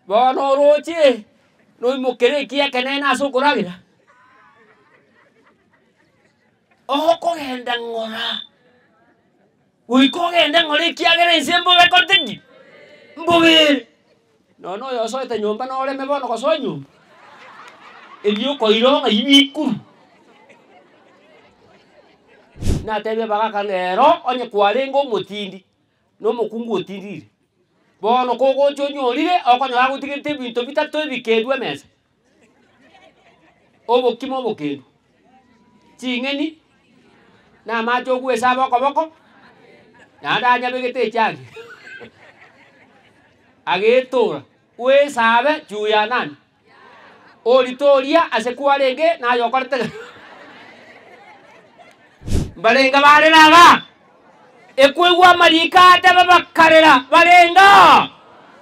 bono roche no mukere kia kenena asukuragira kogenda ngora kogenda ngora kiagera insembo bekotengi mbugire no yo soete nyumba no reme bono goso nyumba ebyo koironga ibikuru na tebe bagaka lero onye kwarengo mutindi no mukungu otindire bono kogo chonyorire okonyora gutigirite bintu bitatu ebikedwe mesa obokimo bokendu ching'eni na macho gwesa boko nanda begete chagi agetora wesabe juya nani oritoria asekwarenge na yokorete barenga bareraga ekwegwa marika ataba bakarera barenga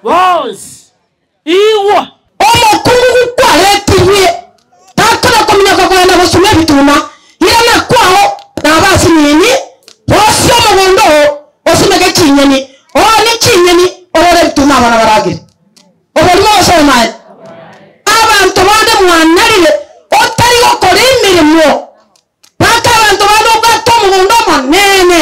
bons iwa omukungu kwaretirwe takora komenya kugana busumye bituma irana kwaho nabasi nini bose omugondo osumege kinyeni ni kinyeni orore bituma abana baragire oborimo osoma abantu bande mwanarire otari gukora imirimo baka abantu bande ugato omugondo manene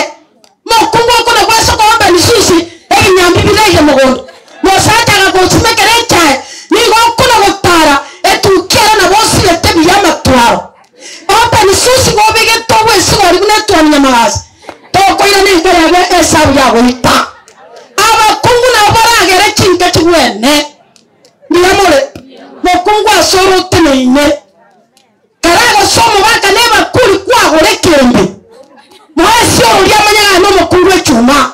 mukungu kuna kwasa kwamba nisisi ebinyambi bireje mugondo nosataga kusumekere cyae nigo kuna gutara etukera na bose yetebi yamatwaro opa nisisi gobege towe sigori kunetwa nyamagazi toko ira ningere yabe esabu yago ita abakungu na baragere kinke kigwene ndiyamore mukungu asoro tenene karago somo baka neba kuri kwagore kembe mwese uri amanya no mukungu ecuma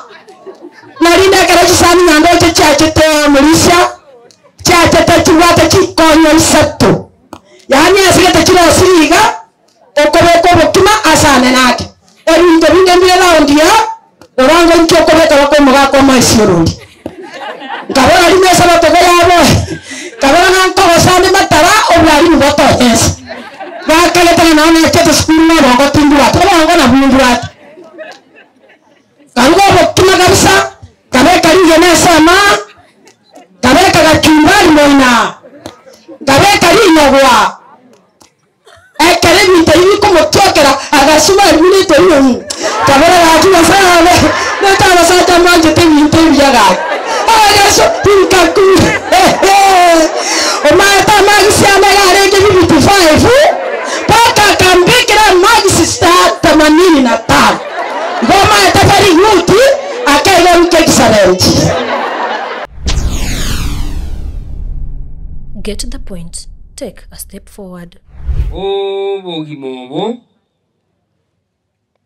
narinda karaji sani nyando cyacete murisha cyacete kiwata kikonyo isatu yani asigete kirosiriga okobeko bokima asane nake ebintu bingembire raundi ya orango nkokobeka bakomuga kwa maisirundi ngabona rimesa batoko yabo ngabona nko sane matara oblari mubato yes bakaleta na nane kete skulu na bongo tindura to bongo na bundura kango bokima kabisa kabeka ringe sama kabeka gachumbari moina kabeka rinyogwa ekere binte yiko mutokera agasuma ibinite yungu kabera yajuma sana neta basata manje tebinte byaga agaso tinkaku o mata magisi amagare ke bibitu 5 paka kambekera magisi start 85 ngoma tafari yuti akaiga excellent. Get to the point. Take a step forward.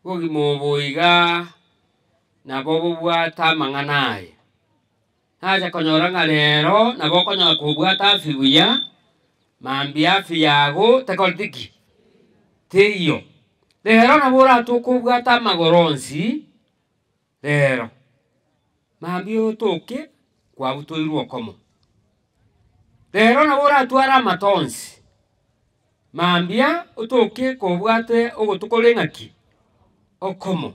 Bogimobo iga na bobo bwata manganaye. Haja konyora ngalero na boko konyora kubwata fibuya mambia fiyago tekoltiki. Teyo. Lero na bora tukubwata magoronsi. Lero. Mambio toke kwa butoiru komo. Lero na bora tuara matonsi. Mambia utoke kobwate ogotukolengaki okomo.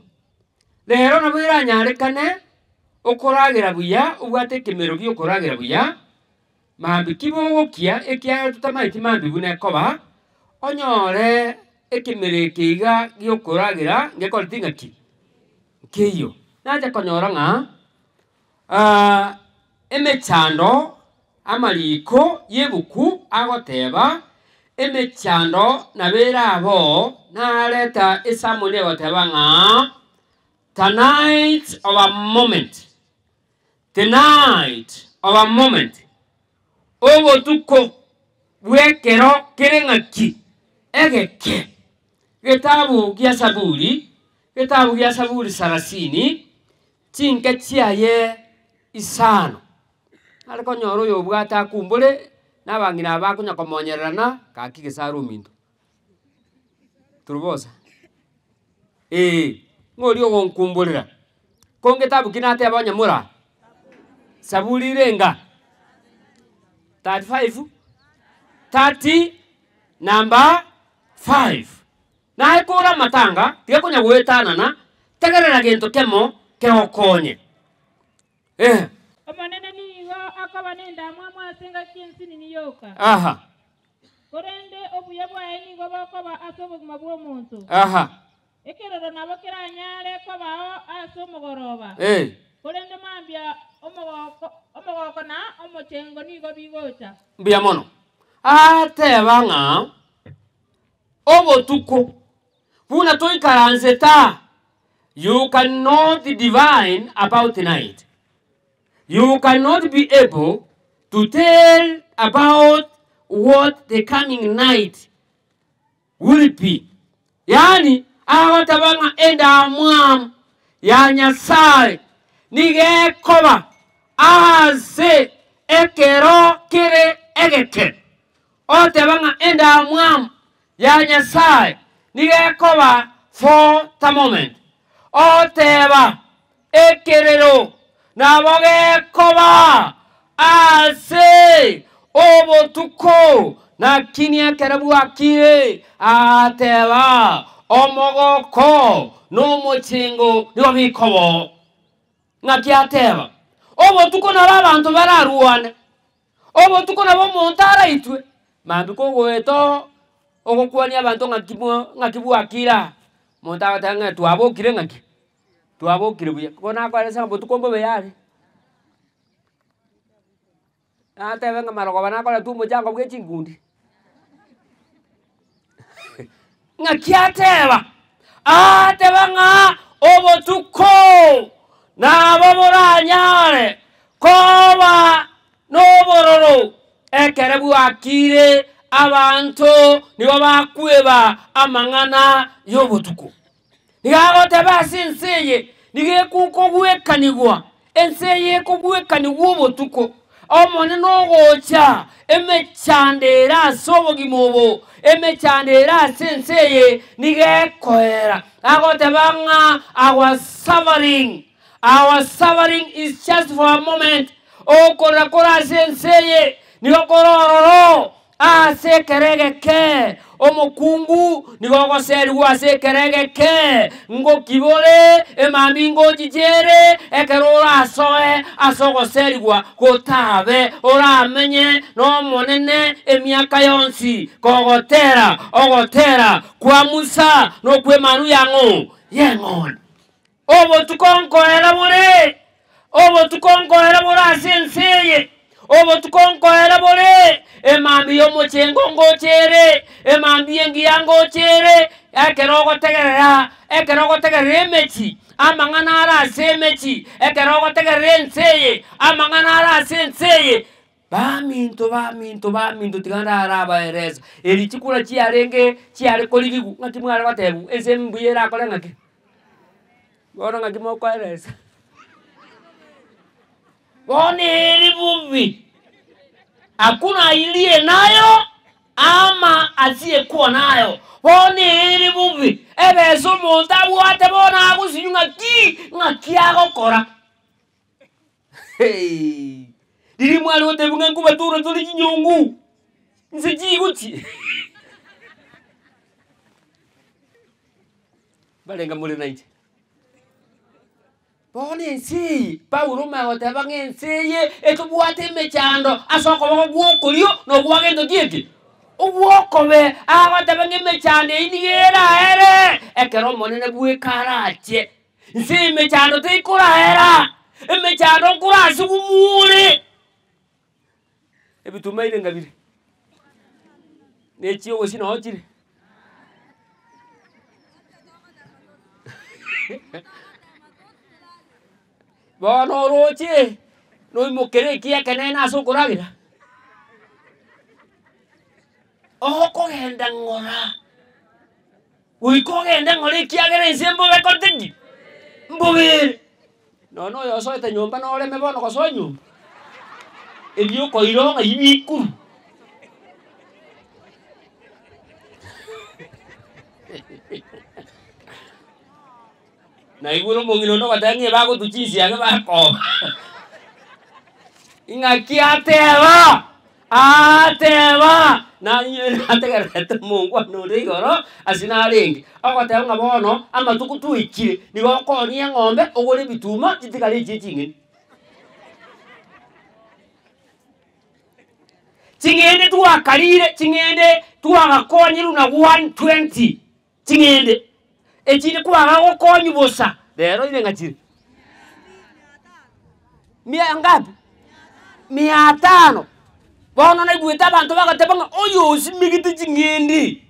Lero na bora nyarekane okoragira buya ubwate kimero byo koragira buya. Mambi kibogokia ekia tutamaiti mambi bune koba onyore ekimere kiga gyokoragira ngekoltingaki kiyo naja konyora emechando amaliko yebuku agoteba emechando nabera abo naleta esamule goteba tonight of a moment, tonight of a moment obo tuko wekero kirengaki egeke gitabu gya saburi sarasini chinke chiaye isano aliko nyoro yobwata kumbule nabangina bakunya komonyerana kaki gisaru mindu turubosa ngori ogonkumbulira kongetabu kinate abanyamura saburi renga 35 30 number 5 na ekora matanga tigakonya gwetana na tegerera gento kemo keokonye amanene niga koba nenda mwamwa senga kiensini ni yoka. Aha. Korende obuya bwaeni goba koba asobogima bw'omuntu. Aha. Ekerero nabo kiranyale koba asomogoroba. Korende mambya omogoko na omochengo nigo bigocha. Mbia mono. Ate banga obotuko. Buna toikaranze ta. You cannot divine about tonight. You cannot be able to tell about what the coming night will be. Yani, awatabanga enda mwam ya Nyasaye nige koba aze ekero kire egeke. Otabanga enda mwam ya Nyasaye nige koba for the moment. Oteba ekerero naboge koba ase obotuko na kinia kerabu akire ateba omogoko no mochengo nibo bikobo ngaki ateba obotuko na babantu bararuane obotuko na bomuntu araitwe mambiko goeto ogokwani abantu ngakibu akira monta tanga twabokire ngaki twabokire buya kona kwalesa botuko mbobe yale ate venga maroko bana kola tu mojango bwe chingundi ngakiateba ate venga obotuko na baboranyare koba no bororo ekerebu akire abantu nibo bakweba amangana yobotuko nigagote basinseye nige kuko gwekanigwa enseye ko gwekanigwa obotuko omone no gocha emechandera sobogimobo emechandera senseye nige koera agote banga our suffering is just for a moment okora senseye nigo kororo ase keregeke omokungu nigo serwa ase keregeke ngo kibore emami ngo jijere ekerora asogo serwa kotabe oramenye no monene emiaka yonsi ogotera kwa Musa no kwe manu yango yengon obotukonko era bore asenseye obotukonko era bore emambi yomochengo ngochere emambi engiyango chere ekerogo tegerera emechi amangana ara semechi ekerogo tegerera enseye amangana ara senseye baminto tiganda araba ereza eri chikura chiare koligigu ngati mwara batebu esembuyera akole ngaki bona ngaki moko ereza bone bubi hakuna ilie nayo ama asiyekuwa nayo bone bubi ebezo montabu ate bona agusinyunga ngakiago kora hey diri mwali wote bunga kuba turo tuli kinyungu nseji guti balenga mule naiti bone nsi Paulo magote bangensiye etubuate mechando asoko bogwokolio no bwagendo dieki ubwokobe agote bange mechande inigera ere ekero monene bwekarache nsi mechando tikura era emechando kurasi gumure ebitumaire ngabire nechi ogo sino ochire bono roche no mokere kia kenena asokuragira oko genda ngora uiko genda ngora kiagera insembo bekotengi mbobere no yo soy te nyomba no le me bono ko soy nyomba elio ko ironga ibikuru na iguro mongino no batangi bago tuchisi age bako ingaki ateba na yene ategerete Mungu anuri igoro asinaringi agote nga bono amatuku tuikire nigo konia ng'ombe ogore bituma titikari chichingi chingende twakarire chingende twagakonyiru na 120 chingende echiri kwaga gokonyu bosa rero ile ngachiri mia ngapi 500 bono na igwita abantu bagatebanga oyo simigiti chingende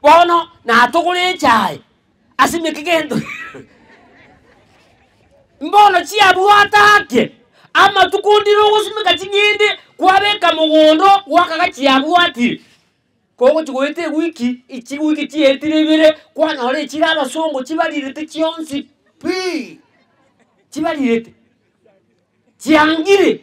bono na tugure chai asimikigendo mbono chiabwatake ama tukundiro gusimika chingende kwabeka mugondo wakaga chiabwatire kogo chigwete wiki ichi wiki chietire bire kwanore chiraba songo chibalirete chionsi pi chibalirete chiangire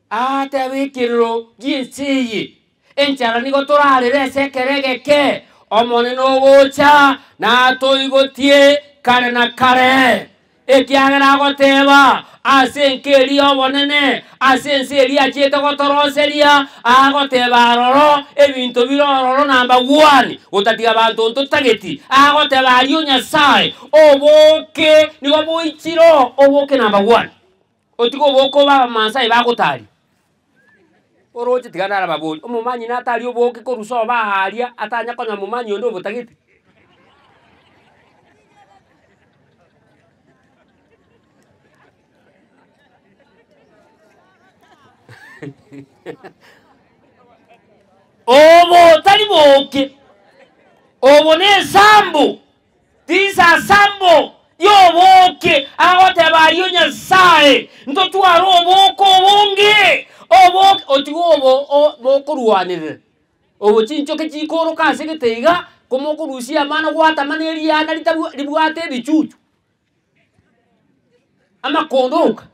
ate wikiriro gienseye enchara nigo torarire sekeregeke omone no gocha na toigotie kare na kare ekiagera goteba asenkeri obonene asenseri achiete gotoroseria agoteba roro ebinto birororo namba 1 otatiga abantu ntotageti agoteba ario nyasaye oboke nigo boichiro oboke namba 1 otigo boko baba mansai bagotari oroche tiganara baboli omumanyi natari oboke koruso baharia atanya konya mumanyi ondo botageti obo tari boke obo ne sambo tisa sambo yoboke agote bario nyasaye ntotwaro oboko bonge oboke otigo boko ruanire obo chinchoke chikoro kase geteiga komoko rusia mana gwata maneri yana libwate bichuchu ama kondoka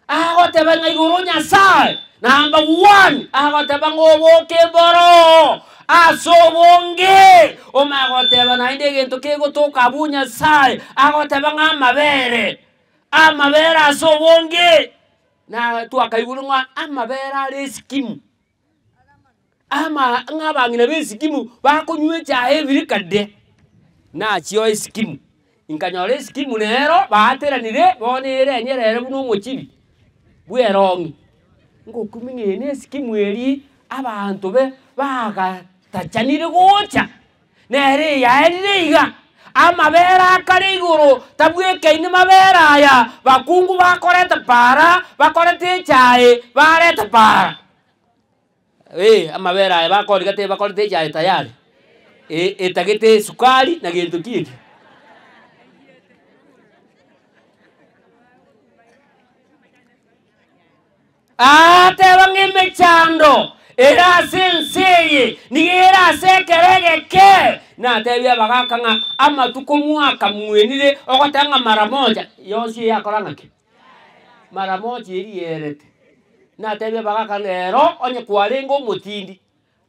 agote banga igoro nyasaye namba 1 agote banga oboke boro asobonge omagote bana inde gento kego toka bunya sai agote banga amabere asobonge na twakaigurunga amabere ari skimu ama ngabangina be skimu bakonywe chae birikade na chio skimu inkanyore skimu nero bateranire bonere nyerere buno mochibi bwerongi ngokumingene skimu eri abantu be baga tachanire gocha nere yaerire iga amabera akari iguru tabweke ini mabera aya bakungu bakoreta para bakorete chae bareta para amabera aya bakorete chae tayari etagete sukari na gintu kiki bangeme chando era senseye ni era sekeregeke na tebya bagakanga amatuko mwaka mwenire okotanga mara moja yonsi yakoranga ki mara moja eri yerete na tebya bagakanga ero onye kwarengo mutindi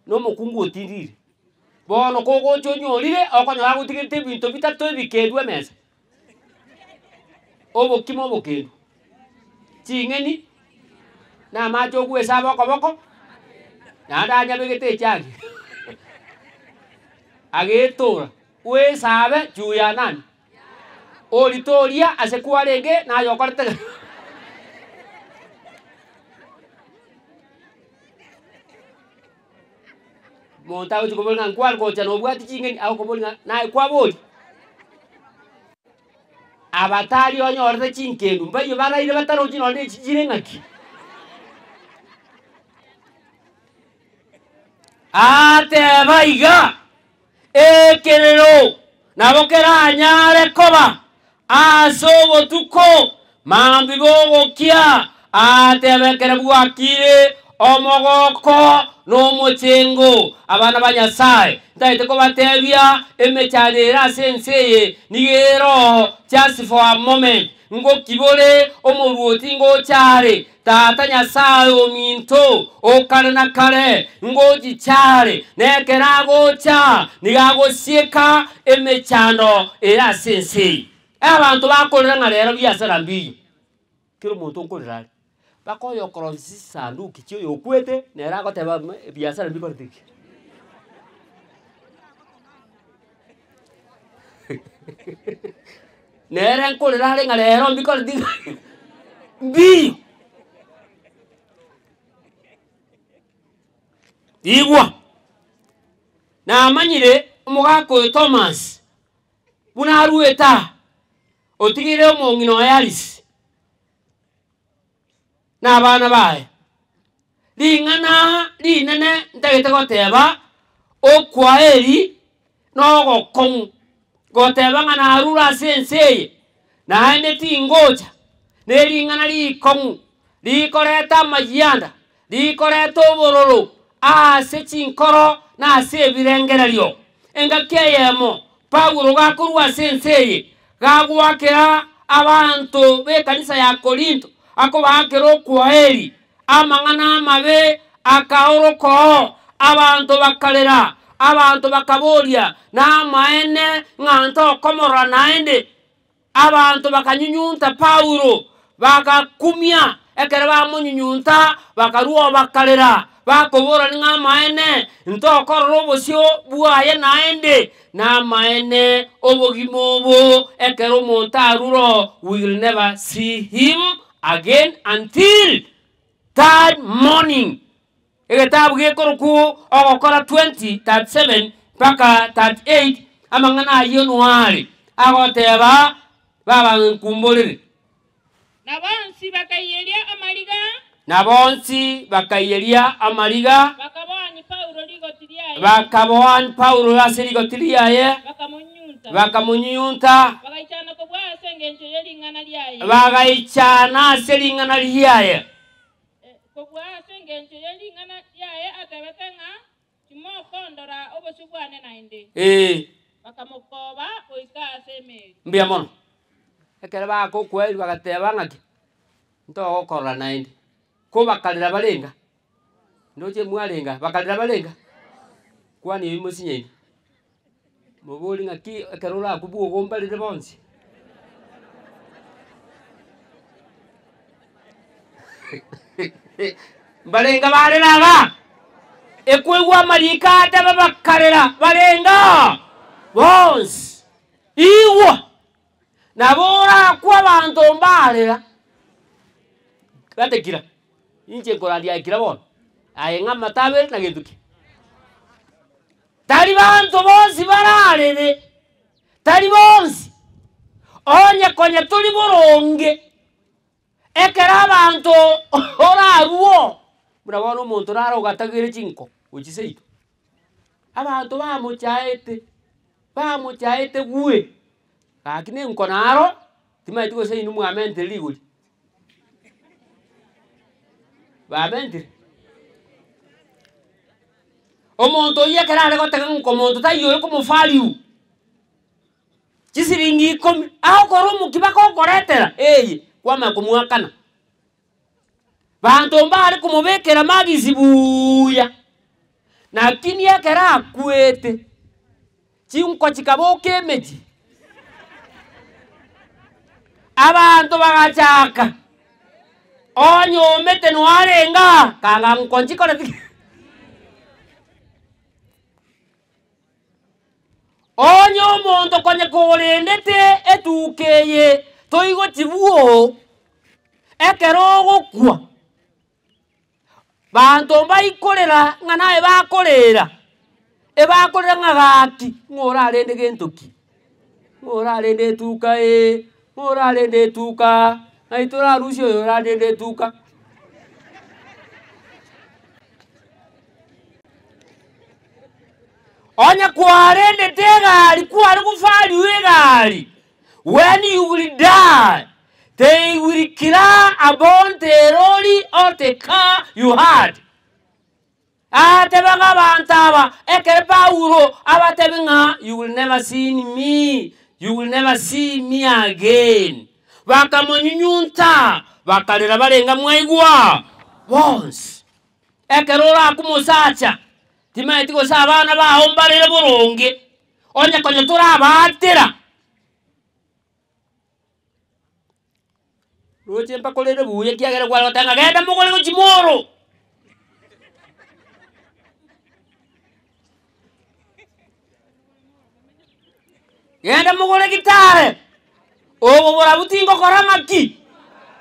no mukungu otindire bono kogo chonyorire okonyora gutigirite bintu bitatu bikedwe mesa obokimo bokendu chingeni na macho gwesa boko nada nyabegete chaki agetora we sabe juya nani oritoria asekwarenge na yokorte monta uji kobolnga kwal ko chano bwati chingen au kobolnga na kwa bodi abatari onyorte chinkendu mbayo bana ile bataro chino ne chirengaki ate baiga ekerero nabokera nyare koba asobo tuko mambi bogokia ate bekere bwakire omogoko no mochengo abana banyasaye ndaite ko batebya emechanera senseye nigero just for a moment ngo kibole omuruoti ngo chare tata nyasaye ominto okare na kare ngo gichare nekera gocha nigago sieka emechano era senseye abantu bakorera ngarero byasara mbiyo kiro muntu nkorera bakoyo koronsi sandu kicho yokwete nera goteba byasara mbikortiki nera nkorera ngarero mbikortiki mbiyo igwa na manyire umugako Thomas buna rueta otigire omongino yaris na bana bae lingana linene ntagete goteba okwaeri no gokon goteba ngana arura senseye na ene tingoja ne lingana likon likoreta mayanda likoreta obororo ase chinkoro na ase birengereryo engakeyemo Paulo gakurwa senseye gagwakera abantu be kanisa ya Korinto ako bakero kwaheri amangana amabe akaoroko abantu bakalera abantu bakaboria na maene nganto komora naende abantu bakanyunyunta Paulo bakakumya ekere bamunyunyunta bakaruwa bakalera bakobora ninga maene ntokoro bosio buaye naende na maene obogimobo ekero montaruro will never see him again until that morning. Eketabu gekoroku ogokora 20:37 paka 38 amangana January agoteba baba nkumbolere Nabonsi bakayelia amariga bakabawani Paulo asirigotiriaye bakamunyunta bagaichana selingana liaye mbia mono ekere bako kweli bagateba ngaki nto okora naindi ko bakalira balenga ndoje mwalenga bakalira balenga kwani ibimusinye mubuli ngaki ekerora kubuo gombalire bonsi balenga bareraga ekwegwa marika ata bakalira balenga bonsi iwa nabora kwa bantu mbarera batekira inche koradia ikira bon ayenga matabe na genduki tari bantu bonsi bararere tari bonsi onye konye tuli boronge ekera abantu oraruo murabona umuntu raro gatagire chinko uchiseito abantu bamuchaete gwe akine nkonaro timaiti go sei numu amente liguli bamente omuntu yekerare gotega nkomuntu tayo ko mufaliu chisiringi komi akoro mukibako koretera kwama kumwakana bantu mbari kumubekera magizibuya na kini yekera kwete chinko chikaboke meji abantu bagachaka onyo mete no arenga kanga nkonchiko na onyo mondo konye korendete etukeye toigo chibuo ekero gokwa bantu baikorera ngana ebakorera ngagaki ngora rende gentoki ngora rende tuka ngora rende tuka aitora rusio yora rende tuka onya kwarende tegari kwari kufali wegari when you will die they will kill about the lorry or the car you had atebanga bantaba ekere Paulo abatebinga you will never see me, you will never see me again bakamunyunyunta bakalira barenga mwaigwa once ekerora kumusacha timaiti go sabana baombarire boronge onya konye turabatira roche mpakolere buye kiagera kwa gotanga genda mugole go chimoro genda mugole gitare obo bora butingo koranga ki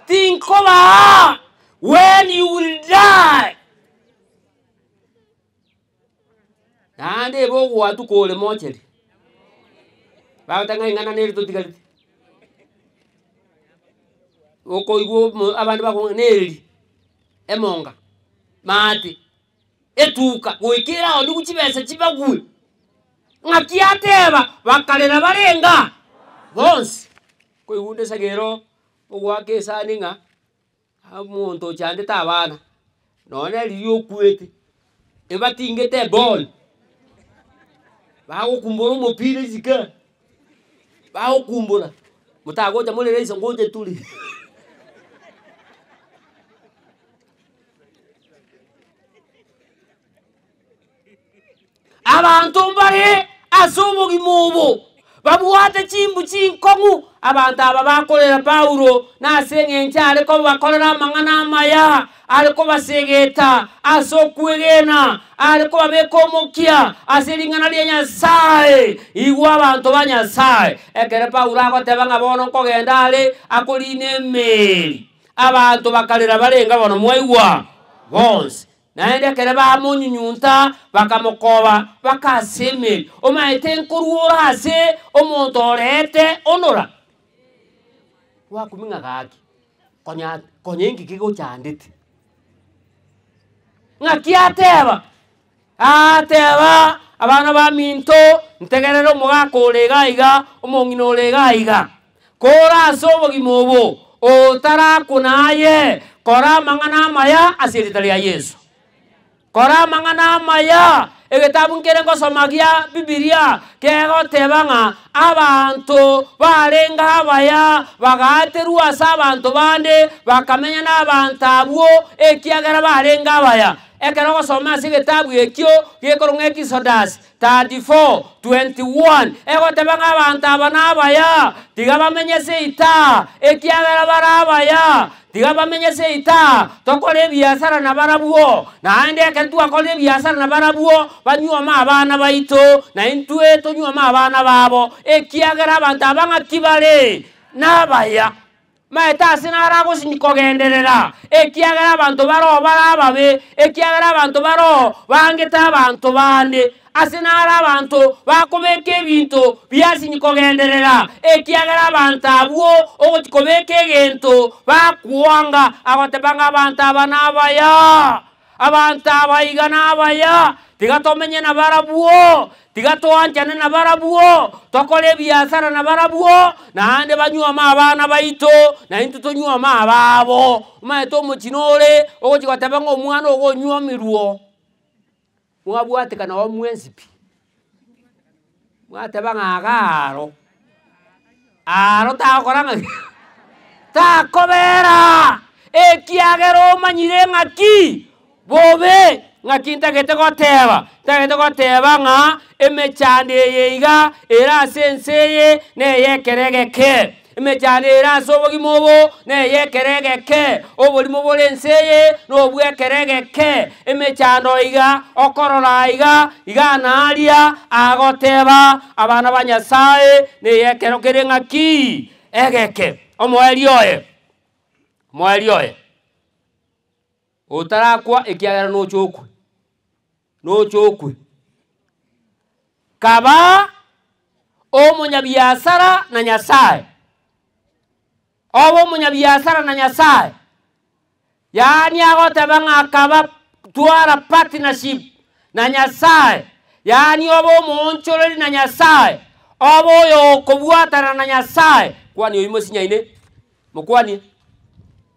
tinkoba when you will die ande bo watu ko le mocheri ba tanga ngana ne to tigali oko igo abantu bako neri emonga mati etuka goikira ondu kuchibesa chibagwe ngakiateba bakalera barenga bonse ko igunde sagero ogwake saninga amuntu chande tabana none liyo kwete ebatingete ball bawo kumbura umupira zika bawo kumbura mutago jamule izo ngoje tuli abantu mbare asumu gimubu babuwate chimbu chinkongu abantu aba bakolera Paulo nasenge nchale ko bakolera mangana maya aliko basegeta asokwegena aliko babekomokia asilingana lya Nyasaye igwa abantu ba Nyasaye ekere Paulo akote banga bono kogenda ale akoline meri abantu bakalera barenga bono mwaigwa bonse naende kere bamunyunyunta bakamokoba bakasemeri omaite nkuruora ase omuntu orete onora wakuminga gaki konyengi kigo chandete ngakiateba ateba abana ba minto ntegerero mugako legaiga omongino legaiga kora sobo gimobo otara kunaye kora mangana maya asiritalia Yesu kora mangana maya egetabu nkere ngosomagia Biblia kego tebanga abantu barenga abaya bagateru asa abantu bande bakamenya n'abantu abo ekiagara barenga abaya ekero gosoma sigetabu ekyo gekoronga Exodus 34:21 ego tebanga abantu abana abaya tiga bamenye seita ekiagara barabaya tiga bamenye seita tokore biasara na barabuo na ande ekentu akore biasara na barabuo banywa ma abana baito na intwe tonywa ma abana babo ekiagara abantu abanga kibale nabaya maeta sinarago sinikogenderera ekiagara abantu baro barababe ekiagara abantu baro bangeta abantu bande asinara abantu bakobeke ebintu byasinikogenderera ekiagara abantu abwo okikobeke egento bakuwanga abatebanga abantu abanabaya abantu abayiga nabaya tigatomenye na barabuo tigatoanchane na barabuo tokole biasara na barabuo na ande banywa ma abana baito na into tonywa ma ababo maito muchinole okikotebanga omwana ogonywa miruo mwabwate kana omwenzipi mwatebanga agaro aro takoranga takobera ekiagero manyire ngaki bobe ngakinta goteba nga emechande yeiga era senseye ne yekeregeke emechande era sobogi mobo ne yekeregeke obolimo bolenseye no bwekeregeke emechando iga okorora iga nalia agoteba abana ba Nyasaye ne yekerokere ngaki egeke omoelioye utarakwa ekiagara no chokwe kaba omunyabiasara na Nyasaye obo munyabiasara na Nyasaye yani agotebanga kaba twara partnership na Nyasaye yani obo monchoreri na Nyasaye obo yo kobwatana na Nyasaye kwani oyimo sinyaine mukwani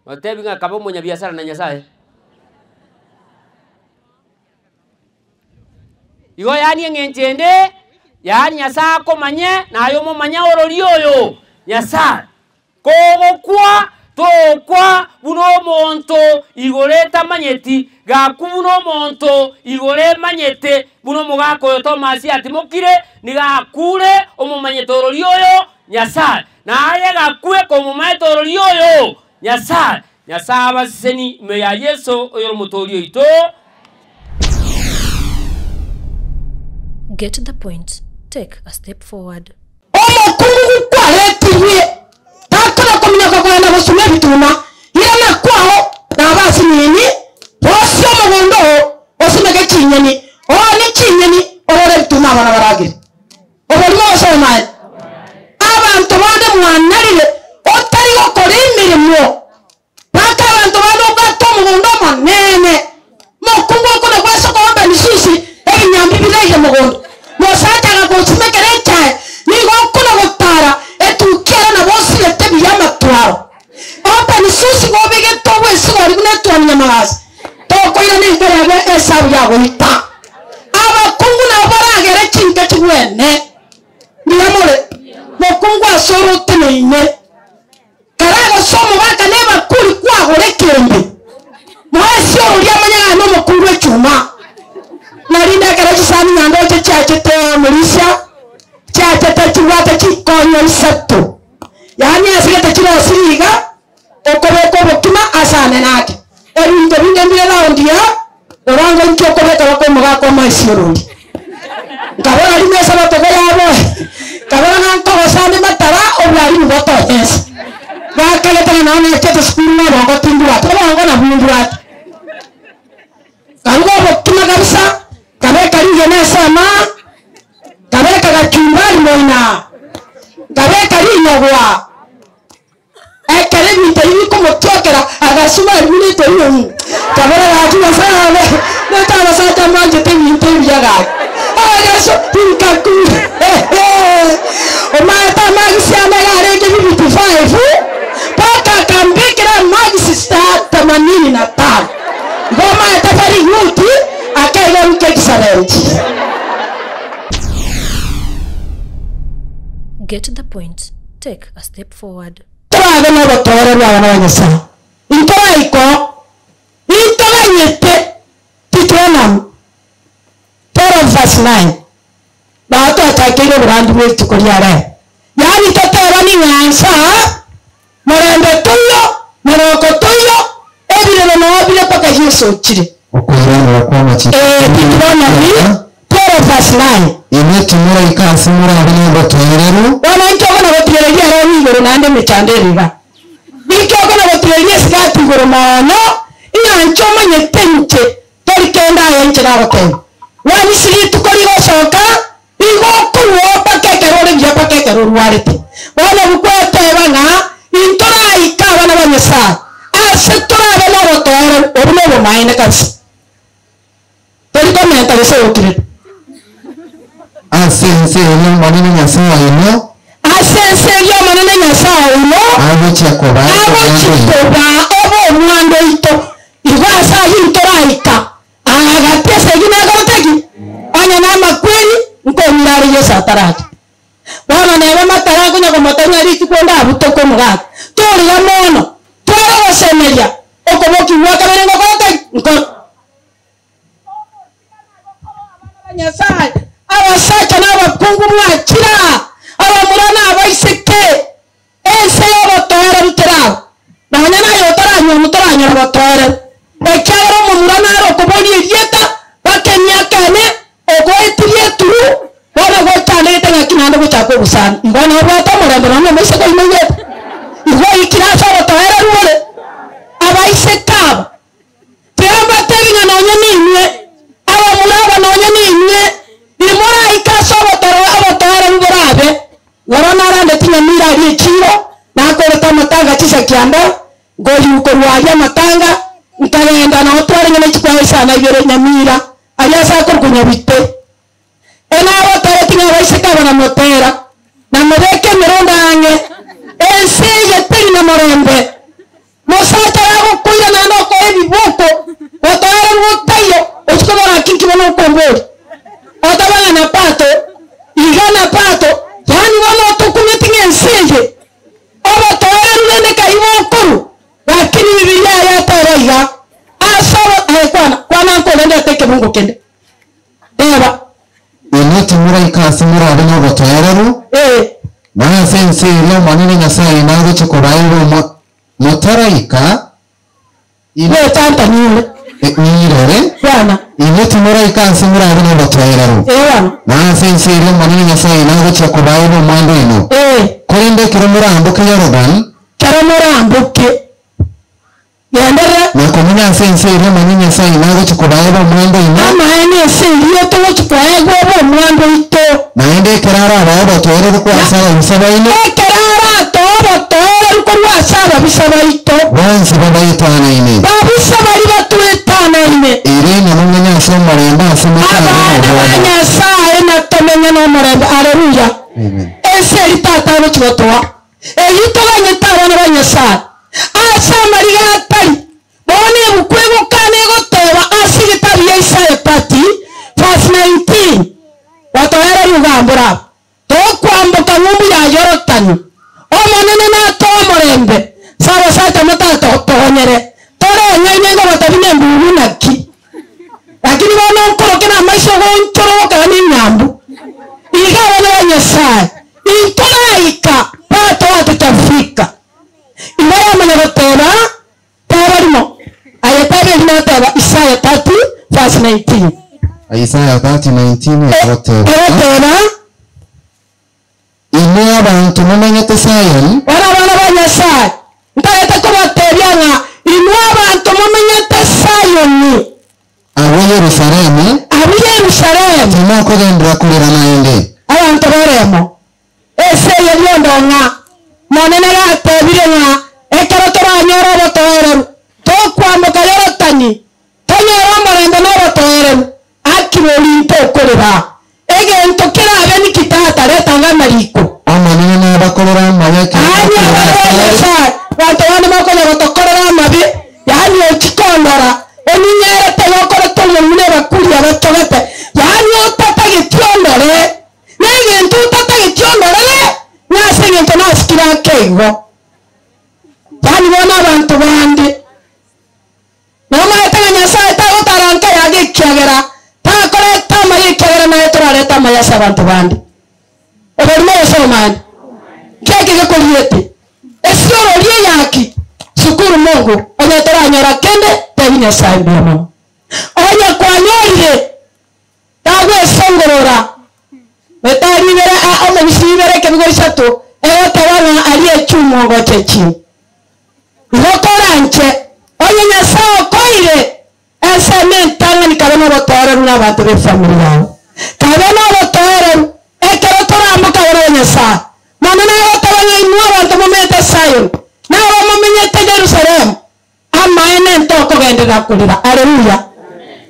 batebinga kaba munyabiasara na Nyasaye igo yani ngenchende yani Nyasaye komanye nayo mumanya ororioyo Nyasaye kogokwa tokwa buno monto igoreta manyeti gakubuno monto igore manyete buno mugako yo Tomasi ati mokire nigakure omumanyete ororioyo Nyasaye naye gakwe komumanyete ororioyo Nyasaye abaseni me ya Yesu oyo mutorio ito. Get the point. Take a step forward. Omokungu kwa hetiwe takala komina kwa na bosume bituma ira na kwao na basi nini bosyo mugondo osumege kinyeni oni kinyeni orore twamenya magasi tokoira ni ngere esabu ya goita abakungu na baragere kinga kigwene ndiyamure mokungu asoro tuneine karaga somo baka neba kuri kwagore kembe mwasi oria manya no mokungu echuma narinda karaji sani nyando chachete mulisha chachete chiwata chikonyo isatto yani asigete chiro siriga okobeko bokima asane nake ebintu binde mbire laundia orango nchokobeka bako mugako maisirundi kabona limesa batoko yabo kabona nanko basane matara oblari muboto yes bakaleta na nane chete skulu na bongo tindura to bongo na bundura kango bokima kabisa kabeka linge sana kabeka gachumbari moina kabeka linyogwa ekere bintu yiko mutokera agasuma ibini to yiyo kabera yatu basana neta basata manje tebintu byaga agaso tinkaku o mata magisi amagare ke bitu 5 paka kambekera magisi start 85 ngoma etafari yuti akaiga mkekisarenti. Get to the point. Take a step forward. Traga no botore bya bana banyasa. Intora iko. Intora yete. Titronam. Toro verse 9. Bato atakire brandu wetu kuriara. Yani totera ni nyansa. Morende tuyo, moroko tuyo. Ebile no obile paka Yesu chire. Okurana wakoma chite. Titronam. Toro verse 9. Imetumura ikasimura abine botoreru. Wana nchoko na botireria rero ngoro nande mechanderiga. Bikoko na botireria sigati ngoro mano ina nchoma nyetenche torikenda yenche na boten. Wani siri tukori gosoka igo kuwo pakekerore bya pakekerore warete. Wana bukwete bana intora ikawa na banyesa. Ase tora bana botore obuno bo maine kasi. Toriko menta bese okire. Asense yo manene nyasawa ino. Asense yo manene nyasawa ino. Abuchi akoba. Abuchi koba obo mwando ito. Ibasa hintora ika. Agatese gina gotegi. Anya na makweli nko milari yo satarati. Wana nebe matara kunya komotanya riki kwenda abutoko mugaga. Tori ya mono. Tori wasemelia. Okoboki waka berengo gotegi. Nko Nyasai abasacha n'abakungu mwakira abamurana abaiseke ese y'abatore bitera nanya nayo taranya mutaranya abatore ekyaro mumurana ro kuboni yeta bakenya kane ogoitirie turu bana gotale tanga kinando gochako busana ngona bata muranda namwe mese ko imeye igo ikirasa abatore rure abaiseka tamba tebinya nanya nimwe abamuraba nanya nimwe imora ikaso abotore ngorabe warona rande tinya mira ari chiro na koreta matanga chisa kianda goyi uko rwaje matanga nkagenda na otware nyene chikwaye sana ibere nyamira aliasa ko kunyabite ena abotore tinya baiseka bana motera na mureke mironda ange ense yeteri na morembe mosata yabo kuya na no ko ebiboko otore ngotayo ochikobara kinki bana kombori otabana na pato igana pato yani wana tukumetinga enseye oba tawara nende kaiwa okuru lakini Biblia ya taraiga asaba kwana nko nende teke Mungu kende eba Imetumura ikasimura abine botoreru. Mana sense yo manene nyasaye nago chikobairo motaraika. ile tanta nyule Nirere. bana Imetumura ikasimura abine botoreru. bana Mana sense yo manene nyasaye nago chikobairo mwando ino. Korende kiromura ambuke Yoruban. karamora ambuke yandere Na komuna sense yo manene nyasaye nago chikobairo mwando ino. ama ene seliyo to chikwaye gobo mwando ito Naende kirara aba botoreru kwa asala usabaino. kerara to ko wasaba bisaba ito Wansi babaito anaine. babisaba libatwetana ine Irene n'umunya asoma remba asoma abana saa na tomenya no morembe haleluya Amen. ese litata no chibotoa eyito banyeta abana banyasa asa mariga atari bone nyengo batabine mbubu naki lakini bono nkoroke na maisha gonchoro kana nyambu iga wana Nyasaye intolaika pato atutafika imaya manyabotera tabarimo ayatabe hinataba Isaya 30 verse 19 Isaya 30:19 erotera ine abantu mumenyete Sayoni bana ba Nyasaye ntareta ko batebyanga ine abantu mumenyete Sayoni abo Yerusalemu timoko gendera kulira naende abantu baremo ese yelyondonga monene gatebire nga ekero toranyora botoereru tokwambuka yorotani tonyora omorembe n'obotoereru akibolinto okorera egento kerabe nikitata retanga mariko amanene n'abakolera amabeke bantu bane bakonya gotokorera amabi yani okikondora eninyerete yokore tomomune bakuri abatogete yani otata getiondore negento otata getiondore nase gento nasikira kego yani bona abantu bandi noma etanga Nyasaye tagotaranka yagekiagera takore tama yekiagera na etorareta mayasa abantu bandi oberimo osomani keke gekoliete esioro lie yaki shukuru Mungu onye toranyora kende tebi Nyasaye mbemo onye kwanyorire tagwe songorora betaribere ome bisibere kebigo isatu egotabana aliye chumongo chechi ngotoranche onye Nyasaye koire ese mentanga nikabona botore n'abantu be familia yao kabona botore ekero torambuka woro Nyasaye manana yotabana inwa abantu mumente Sayoni nawo mumenyete Jerusalemu amaene ntoko gendera kulira haleluya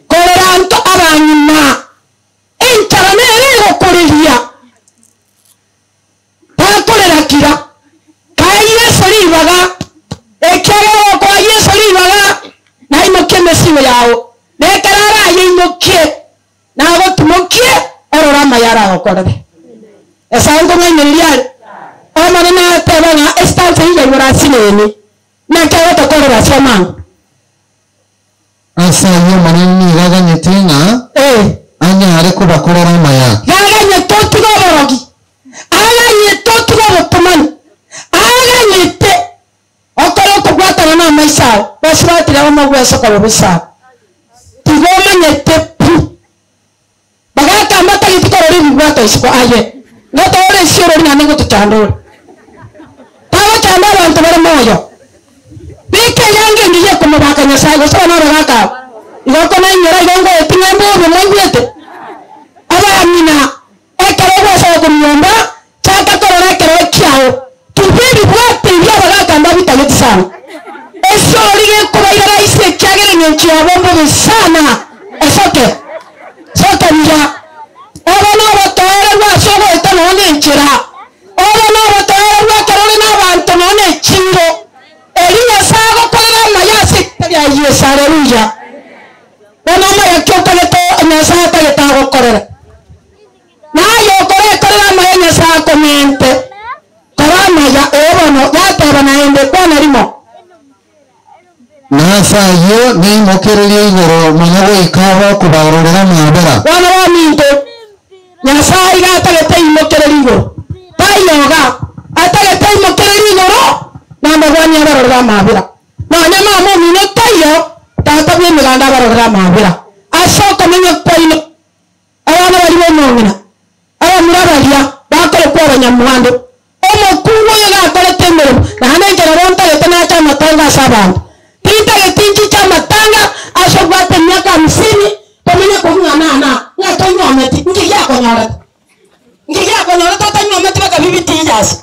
kolera nto abanyuma enchara nere okuriria takolera kira kaire solibaga ekero kwa Yesu libaga na imoke mesiwe yao nekarara yimoke nago tumokie orora mayara okorere esango nganyiriya amana na tabana estanse ile murasineni na kawo tokorera soma asa yo manini gaganyetenga anya are kubakolera amaya gaganye totugoborogi aganye totugobotomani aganyete okoro kugwatana na maisha basibatira bamagweso kabisa tigomanyete pu bagaka mata gikorori bigwato isiko aye ngotore siro ni nango tutandora tawo chanda abantu bari moyo bike yange ngiye kumubaka Nyasaye gosaba na bagaka igoko na nyira igongo epinyambo bumwete abamina ekero bose kumyomba chaka korora kero kyao tubibi bwate bya bagaka ndabitageti sana esori ge kubaira ise kyagere nyenchi abombo sana esoke soke nja abana batore basobo etano nyenchira abana batore bakerole n'abantu none chingo eliya sago kolera mayasi tabya Yesu haleluya bona mayakokoleto Nyasaye tagetago korera nayo korera maya Nyasaye komente korama ya ebono yataba naende kwana limo nasa yo neimokereria igoro manyago ikabo kubarorera mwabera wana wa minto Nyasaye gatagete imokereria igoro tayoga atagete imokereria igoro namba gwani abarorera mwabera none mama mino tayo tata bwe miganda barorera mwabera asoko menye kwaino abana bali bonongina aba murabalia bakole kwa abanyamuhando omukungu yoga akole temero nane ngera ronta yetena cha matanga sabanda tinta yetinchi cha matanga ashobate myaka 50 tomenya kufunga nana ngatonyo ameti ngiya konyora totanyo ameti baka bibiti yasi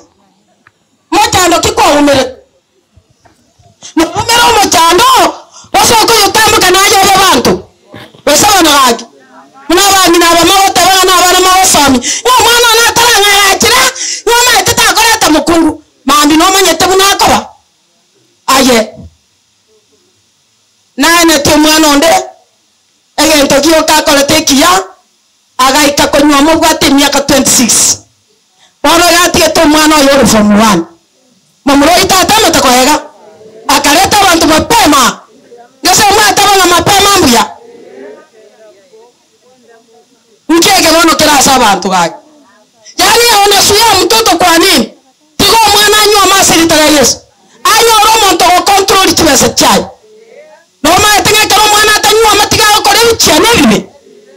mochando kiko umere mochando osoko yotambuka nayo abantu basabana gaki munabandi nabamawota bana abana mawofami mwana nataranga yakira nyoma itakoreta mukungu mambi nomanyete bunakaba aye nane tumwana onde egento kiyo kakolete kiya agaika konywa mubwate myaka 26 baba gati tumwana yoro from 1 mamuro itata matakoega akareta abantu mapema ngase mwata bana mapema mbuya nkeke bono kirasa abantu gake yani onasuya mtoto kwa nini tigo mwana anywa masirita ya Yesu ayo romo to control kibese chai no ma tenga kero mwana atanywa matiga okore bichane bibe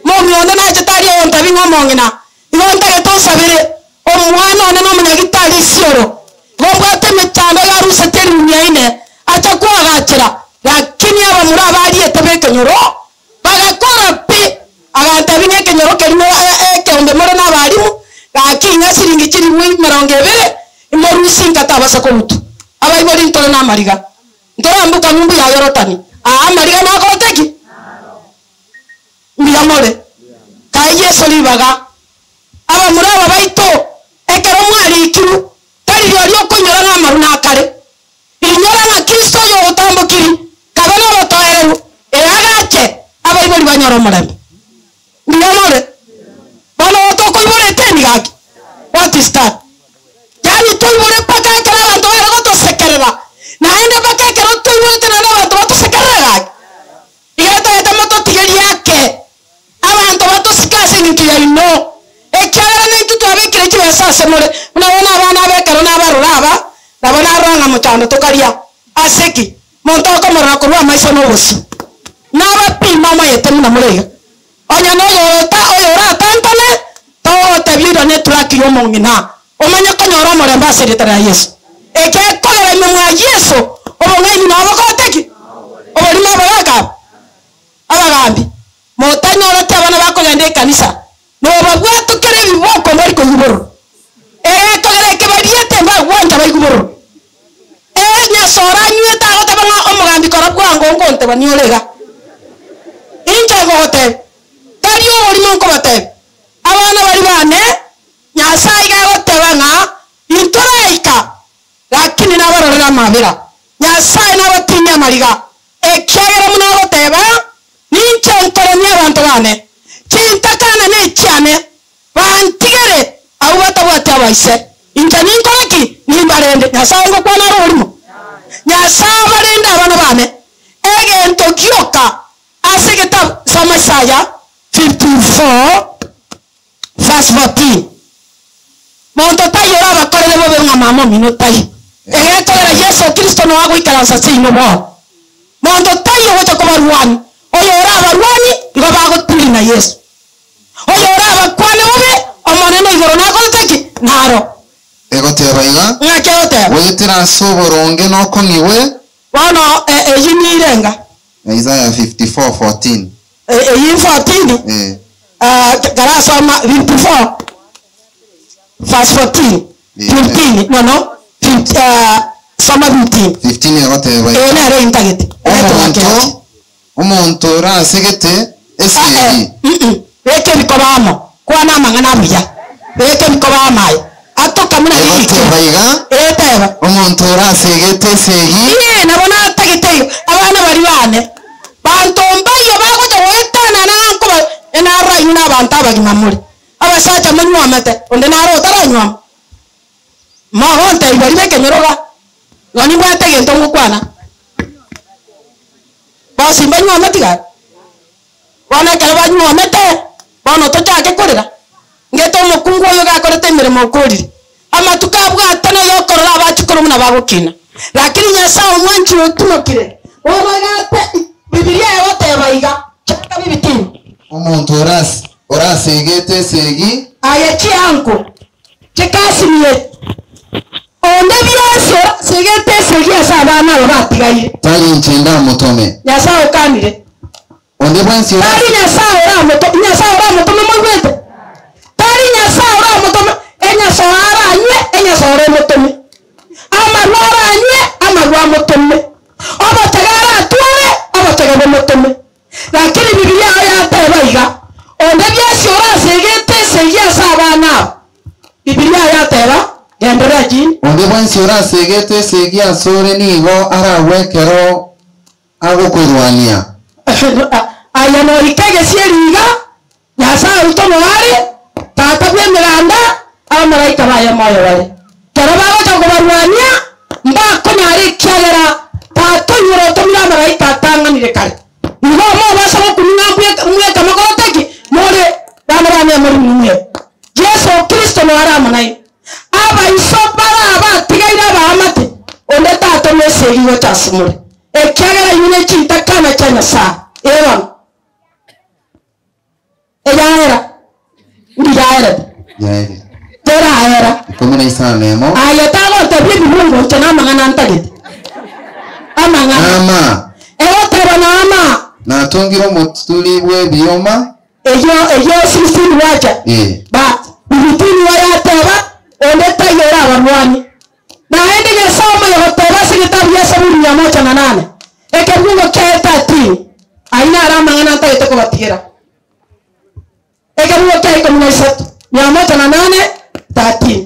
mo myonde na chetari on tabi ngomongina igonta geto sabire o mwana one no munya gitari sioro gobwate mechando ya rusa teri munyaine acha kwa gachira lakini aba muri abari etebeke nyoro bagakora pe aganta binye kenyoro kerimo ekeonde moro na barimu gakinya siringi kiri 220 imorusi ngatabasa ko mutu abayibori ntoro na mariga ndora mbuka nyumbu ya yorotani mariga na koteki mbiyamore kaije solibaga aba muri aba baito ekero mwari ikiru tari ryo kunyora na maruna kare inyora na Kristo yo utambukiri kabana batoereru agache abayibori banyoro murembe mbiyamore bano to koibore teni gaki what is that yani toibore paka kala bantu barago to sekerera naende paka kero toibore tena bantu bato sekerera igata eta moto tigeri yake abantu bato sikase ngitu ya ino ekyara ne tutu abekire kibesa semore unaona abana abekero na baruraba nabona aranga muchando tokaria aseki monto ko mara ko wa maisha no bosi naba pima mayete muna murega onya no yo ra tantale to te bido ne traki yo mongina omanya ko nyoro more mbasiri tara Yesu eke kolera mu Yesu obonga na abakoteki obali mabaraka abagambi motanyoro te abana bako gende kanisa no babwatu kere biboko bari ko yuboro togere ke bariete ba wanja bari kuboro nya sora nyeta gote banga omugambi korabwa ngongo nte baniolega inja gote tario ori monko bate abana bari bane nya sai ga gote banga intoraika lakini na barora mabira nya sai na batinya mariga ekyagera muna gote ba nincha ntoranya abantu bane kintakana ne cyane bantigere awata wata waise inja ninkoraki nimbarende nyasango kwa naro urimo nyasabarende abana bane egento gyoka asigeta samasaya 54 verse 14 monto tayora bakorele bobe ngamamo minutai egekorera Yesu Kristo no ago ikalansa sino bo monto tayo wacha ko barwani oyora barwani ngobago tuli na Yesu oyora bakwane bobe omoneno igoro na koteki naro egote baiga ngakeote wetera soboronge no kongiwe wano eyinirenga Isaiah 54:14 eyin 14 garasa ma 54 verse 14 15 no 15 sama 15 egote baiga na re intagete omonto ra segete esiri eke bikobamo kwana mangana buya eke bikobama atoka muna egote baiga eteba omonto ra segete segi nabona atagiteyo abana bari bane bantombayo bagoje wetana nanko enara yuna abantu abagimamuri abasacha munywa mate onde naro taranywa mahonte bari bekenyoroga ngoni bwatege ntongo kwana basi banywa matiga wana kala banywa mate bano tochake korera ngeto mukungu yo gakorete mirimo kuri ama tukabwa atana yo korora abachikoro muna bagukina lakini nyasao mwanchi otumokire obagate Biblia yote baiga chaka bibitini omonto ora segete segi ayachi anko chekasi miye onde byasora segete segi asabana batigaire tali nchenda mutome nyasao kanire onde bwansi ora tali nyasao ra mutome mwete tali nyasao ra mutome enyasao ara nye enyasao ra mutome amarwara nye amarwa mutome obo tagara tuare obo tagara mutome lakini Biblia ya tebaiga onde byasora segete segi asabana Biblia ya teba gendera jini onde bwansi ora segete segi asore nigo ara wekero agokurwania aya no ikege sieriga nyasa utono wale tata bwe miranda amaraika baya moyo wale karaba gocha kubarwania mba konyari kyagera tato nyuro to mira maraika tanga twanganire kare igo mo basa kuninga mwe kama koroteki more bana bana muri mwe Yesu Kristo no ara munai aba isopara aba tigaira aba amate onde tato meseri yo tasumure ekyagera yune kinta kana cyanya sa ewa eyaera ndiyaera yaere tera era komena isana nemo ayatago tabi bibungo tena mangana antagete amangana ama ewa tera na ama na tongiro mutuli bwe bioma eyo sisi wacha ba bibitini wayataba onde tayora abanwani na ende ngesoma yo tera sigitabu ya saburi 108 ekebungo keta ti aina arama ngana antagete ko batira ekebungo keta ko mwisatu 108 13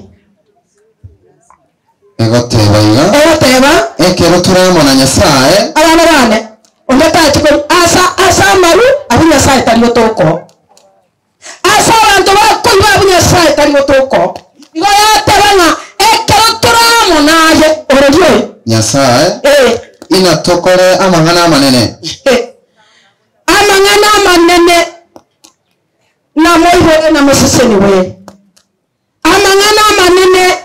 egoteba iga ekero turamona Nyasaye abana bane onde tatiko asa maru abinya sai taliyo toko asa abantu bakoiba abinya sai taliyo toko igo yatebanga ekero turamona aje orodio Nyasaye ina tokore amangana manene amangana manene na moibo na meseseni we amangana manene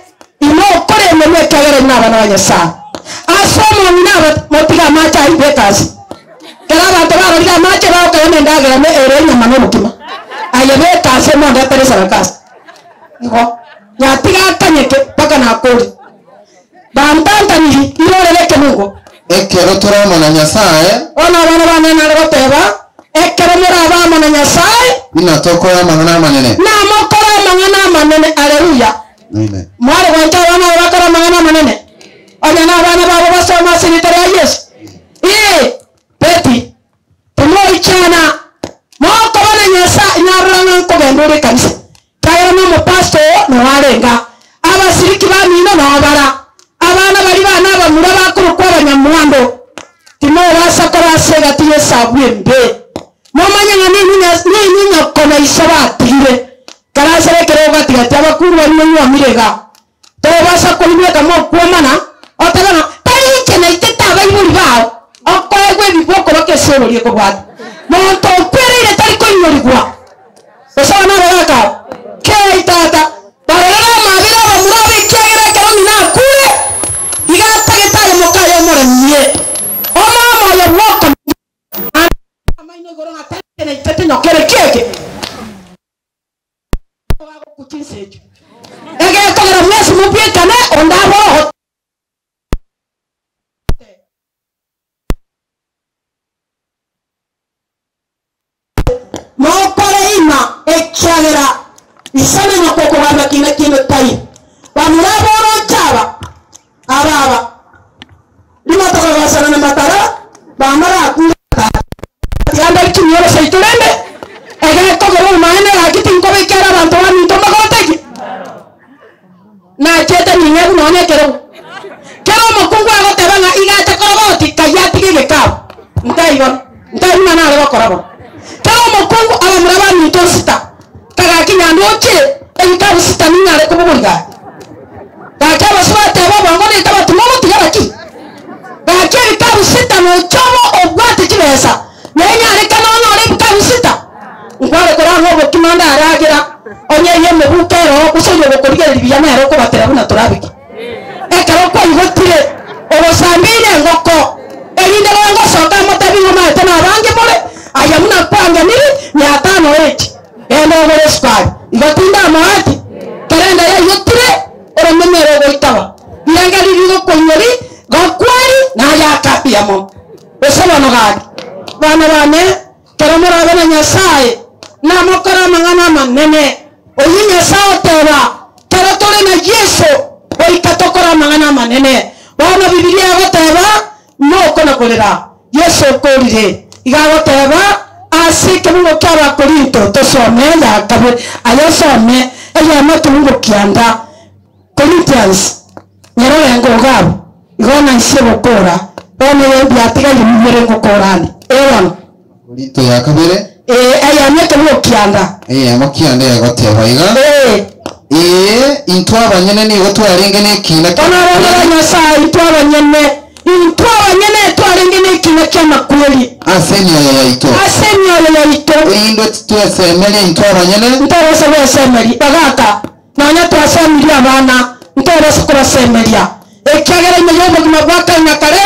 ino kore mwe kagere na bana Nyasaye asomo na motiga macha ibekasi kala bantu baroliga macha bao kagene ndagera me erenya mano mutima ayebeka se mo ndapere sarakasi ngo nyatiga kanyeke paka na kodi bantanta ni iroreleke mungu ekero turamona Nyasaye ona bana bana na roteba ekero muraba mana Nyasaye ina tokore amangana manene na mokora amangana manene haleluya amen mwari wanja wana wakora amangana manene onya na bana babo basoma sinitari ya Yesu beti tumoichana moko bana Nyasaye nyaranga ko gendore kanisa kaya no pasto no warenga abasiriki bamino no bara abana bari bana bamura bakuru kwa abanyamuhando timo basakora sega tiye sabwembe momanya nini nyakona isabatire karasere kero gatigati abakuru bari nywa mirega to basakora kamo kuomana otagana tayike na iteta bayiburi bao okoegwe biboko bakesororie ko bwati monto kwerere tari ko inyorigwa osana baraka ke itata barera mabira bamurabe kegera kero mina kure igata getare mokayo moremie oma ya woko amaino goronga tete na itete nyokere keke wako kuchinsejo ege kogera mwesi mupie kane ondabo mokore ima ekyagera isana nyakoko baba kino tayi bamurabo rochaba ababa limatoka basana na matara bamara akunda yanda kinyoro seiturende ege kogera maana yakiti nkobe kera abantu bani ntomba koteki na chete ninyebu none kero mokungu agotebanga igata korogoti kayati gegekao ntai mana ale bakorabo kero mokungu abamuraba nito sita kagaki nyando oche ebikabu sita ninyare kubuguriga gake abasubate abo bangone tabatu mobo tigaraki gake ebikabu sita no chobo obwate kibesa nenyare kanono ole ebikabu sita ngware korango bokimanda aragira onye yeme bukero kusoyo bokoriga libya nero ko batera buna turabiki ekero ko igotire obosambire ngoko erinde bango soka motabi ngoma tena abange mole ayamuna kwanga niri 508 endo ngore squad igotinda mahati kerenda ya yotire oro memero goitaba yangali rigo konyori gokwari na yakapia mo esaba no gadi bana bane keramura bana Nyasaye na mokora mangana manene oyi Nyasaye teba keratore na Yesu oikatokora mangana manene bana Biblia goteba no kona kolera Yesu korire igagoteba asike mungo kyaba Korinto tosome ya kabere ayasome eya matungo kianda Corinthians nyero ngo gabo igona isebo kora bone yebyatiga yimere ngo korani ewan Korinto ya kabere aya matungo kianda amokianda yagoteba iga intwa abanyene ni gotwarenge ne kina ona bana Nyasaye intwa abanyene twarenge ne kina kiana kia makweli aseni ya ito aseni ya ito indo tuesemeli ntoro nyene ntoro se wesemeli bagaka nanya twasemeli abana ntoro se kubasemelia ekyagera imeyobo kimabwaka nyakare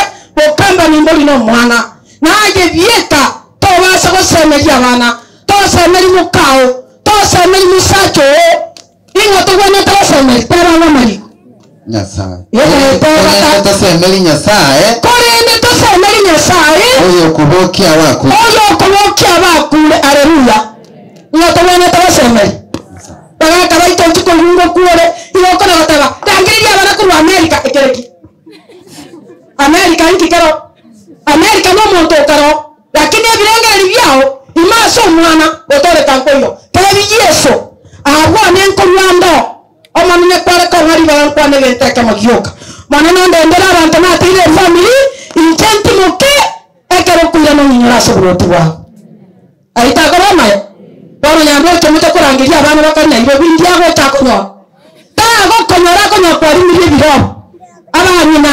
okamba nimboli no mwana naje bieka tobasa kusemelia abana tosemeli mukao tosemeli musacho ingo tugwana tosemeli tara mali Nyasaye yeye tosemeli Nyasaye korende tosemeli Nyasaye oyo kubokia bakule haleluya ngotobone tosemeli bagaka baito chiko lungo kuore iyo kona bataba tangiriria bana ku America ekereki America nkikero America no monto karo lakini ebirengeri byao imaso mwana otore kankoyo tebi Yesu abo nenko Rwanda omanene kware ko ngari bankwane benteka magyoka manana ndendera abantu natire family intenti muke ekero kuira no nyinyora sobroti wa aita koroma boro nyambo kemuta kurangiria abana bakanya ibo bindi ago takonyo tago konyora konya kwari miri biro abanyina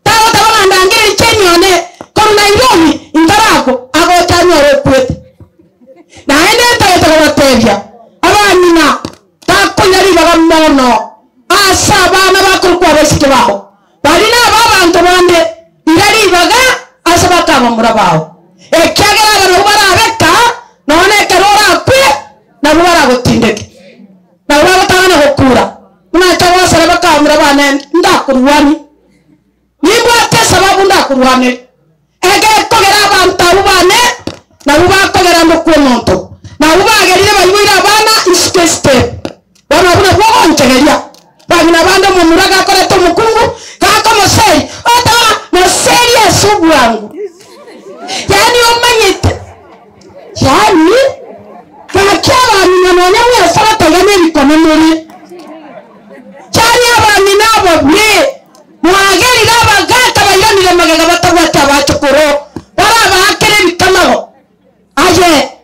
tago tago ndangiri chenyone koruna iromi indarako ago tanyore kwete na ene tago batebya abanyina takonyari bagamono asa abana bakurukwa basike baho bari n'abantu bande irari baga asa bakaba murabaho ekyagera abantu barabeka none karora kwe na bubara gutindeke na bubara tana hokura muna chawa sara bakaba murabana ndakurwani nimbo ate sababu ndakurwane ege kogera abantu bubane na bubara kogera ndokwe monto na bubara gerire bayibira abana iskeste bana buna kwa nchegeria bagina bando mumuraga kore to mukungu kako moseri ota moseri asubu wangu yani omanyete yani kakiaba minanonya mwe sara tagane bikomemuri cyari abami nabo bwe mwageri naba gata bayonire magaga batagwata bacukuro baraba akere bikamaho aye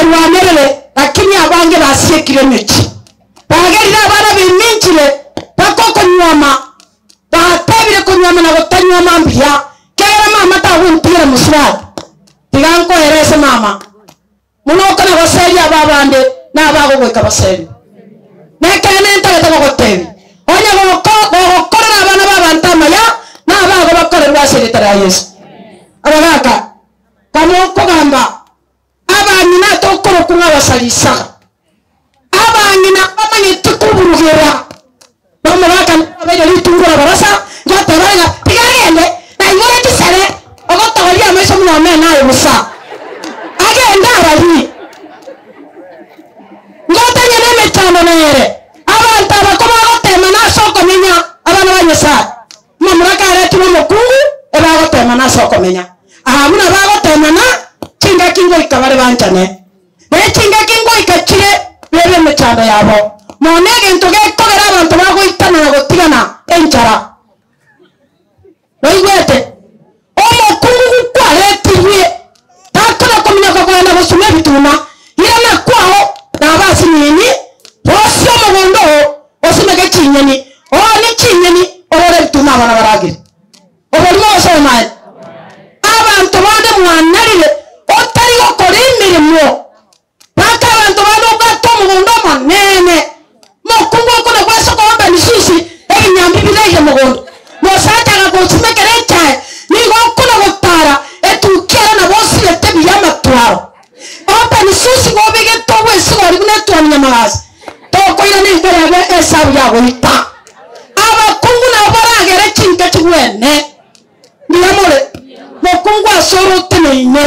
rwamerere lakini abange basiekire mechi bageri abana biminchire bakoko nyoma batebire kunyoma na gutanyoma mbya kera mama tahuntira muswad tiganko erese mama munoka na baseri ababande nabago gweka baseri nekene ntagata gotebi onya gokorera abana babantama ya nabago bakorerwa seritara Yesu abagaka kamoko gamba abanyina tokoro kunga basalisa abanyina bamanye tukuburugera bamuraka abere litungura barasa ngataranga tigagende na ingore tisere ogotawali ameso mwana nayo busa agenda abali ngotanye nemetano nere abantu abakoma gotema na soko menya abana banyesa mamuraka arati mukungu ebagotema na soko menya ahamuna bagotema na chinga kingo ikabare banchane chinga kingo ikachire bebe mechando yabo monege ntoge kogera abantu bago itana na gotigana enchara oigwete omukungu kwaretirwe takala komina kogenda bosume bituma irana kwao na basi nini bosyo mugondo osimege chinyeni oni chinyeni orore bituma abana baragire obolimo osoma abantu bande mwanarire otari gukora imirimo baka abantu bano gato mugondo manene mukungu okona kwasoko wamba nisisi ebinyambi bireje mugondo mosataga kusimekere cyae nigo okona gutara etukera na bosi yetebi yamatwaro opa nisisi gobige towe sigori kunetwa nyamagazi tokoira ni ngere esabu yago ita abakungu na baragere chinke chigwene ndiyamore mukungu asoro teneine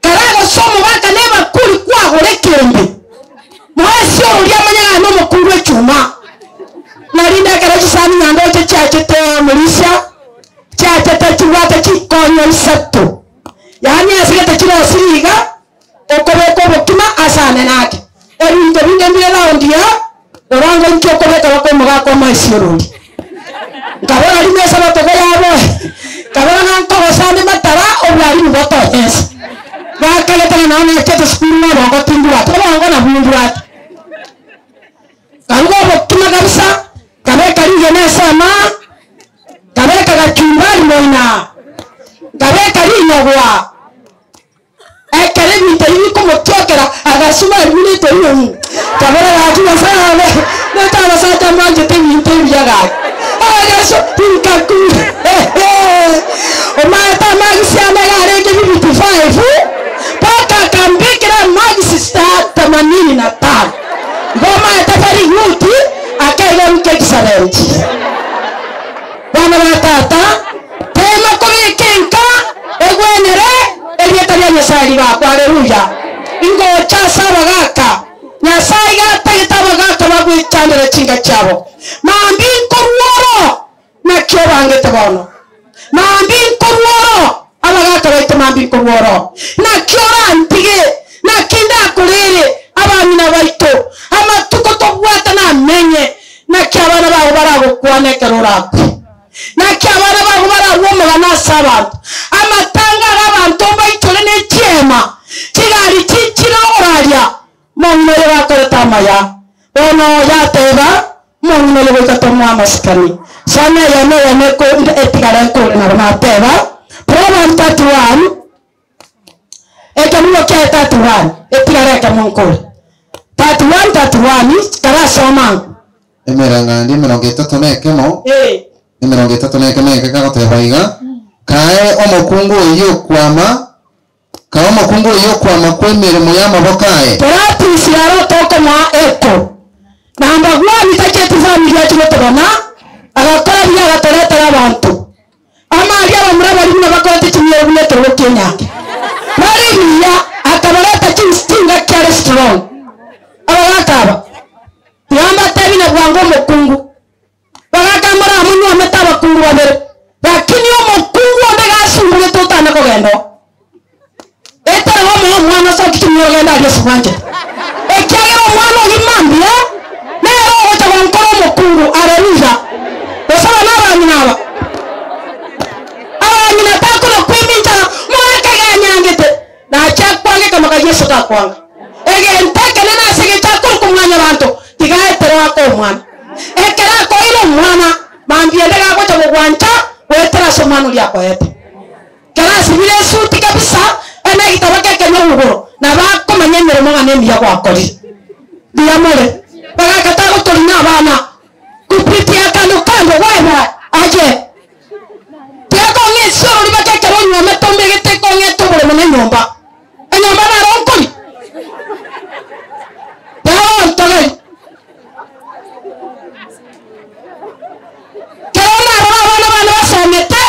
karago somo baka neba kuri kwagore kembe mwese uri amanya no mukungu echuma narinda karaji sani nyando cyacete murisha cyacete kiwata kikonyo isatto yani asigete kiro siriga okobeko bokima asane nake ebintu binde mbere laundi ya orango nkokobeka bako mugako maisirundi ngabona rimesa batoko yabo kabona nko basane matara obwari muboto hese bakaleta na na cheto skulu na bongo tindwa to bongo na bundwa kango bokima kabisa kabeka ringe na sama kabeka gachumbali moina gwa ekere bintu ibi kumutokera agasuma ibintu ibi tabara gatu basale neta basata manje bintu ibi yaga agaso pinkaku o mata magisi amagare ke bintu 5 paka kambikira magisi start 85 ngoma tafari yuti akaiga mkekisalenti bana batata tema kubikenka egwenere elieta lya Nyasaye bakwa haleluya ingo chasa bagaka Nyasaye gategeta bagaka bagwicandira chinga cyabo mambi nkorworo nakyo bangete bono mambi nkorworo abagaka baite mambi nkorworo nakyo rantige nakinda kurere abamina baito amatuko to bwata na menye nakyo abana babo baragukwane kerorako nakyo abana babo baragwoma banasaba amatanga abantu baitole ne chema kigari kikira oralia monno yakoreta maya ono yateba monno yabikatomwa maskani sana yane ko etigara ko na mateba Proverbs 31 ekamulo ke 31 etigara kamonko 31 kara soma emeranga ndi mirongo itatu nekemo mirongo itatu nekemo kagotebaiga kae omukungu iyo kwama kae omukungu iyo kwama kwemirimo y'amabokae terapisi yaro toko ma eko namba gwani taketi family yacu tubona agakora bya gatoretera abantu amali abamura bari bino bakote kimwe buneto Kenya bari biya akabarata kinstinga kya restaurant abakaba yamba tabina bwango mukungu bagakamara munyu ametaba kungu wabere lakini omukungu omegasungule totana kogendo etara wa mwana so kitimyo genda ali sibanje ekyagero mwana ogimambye nero ocha wankoro mukungu haleluya osaba nabanyinawa abanyina takola kwiminja mwaka ganyangete na chakwange kama ka Yesu takwanga ege nteke nena sege chakuru kumwanya bantu tigaetera wako mwana ekera ko ilo mwana mambye ndega ko tabugwanta wetera somanu lyako yete kera sibile suti kabisa ena itabake kenyo uburo na bako manyemere mwa nemi yako akori diamore baga katago tolina abana kupitia kando weba aje tiako ngeso libake kero nyome tombegete ko ngeto bure mene nyomba enyomba na ronkori dawo tole kerona abana basomete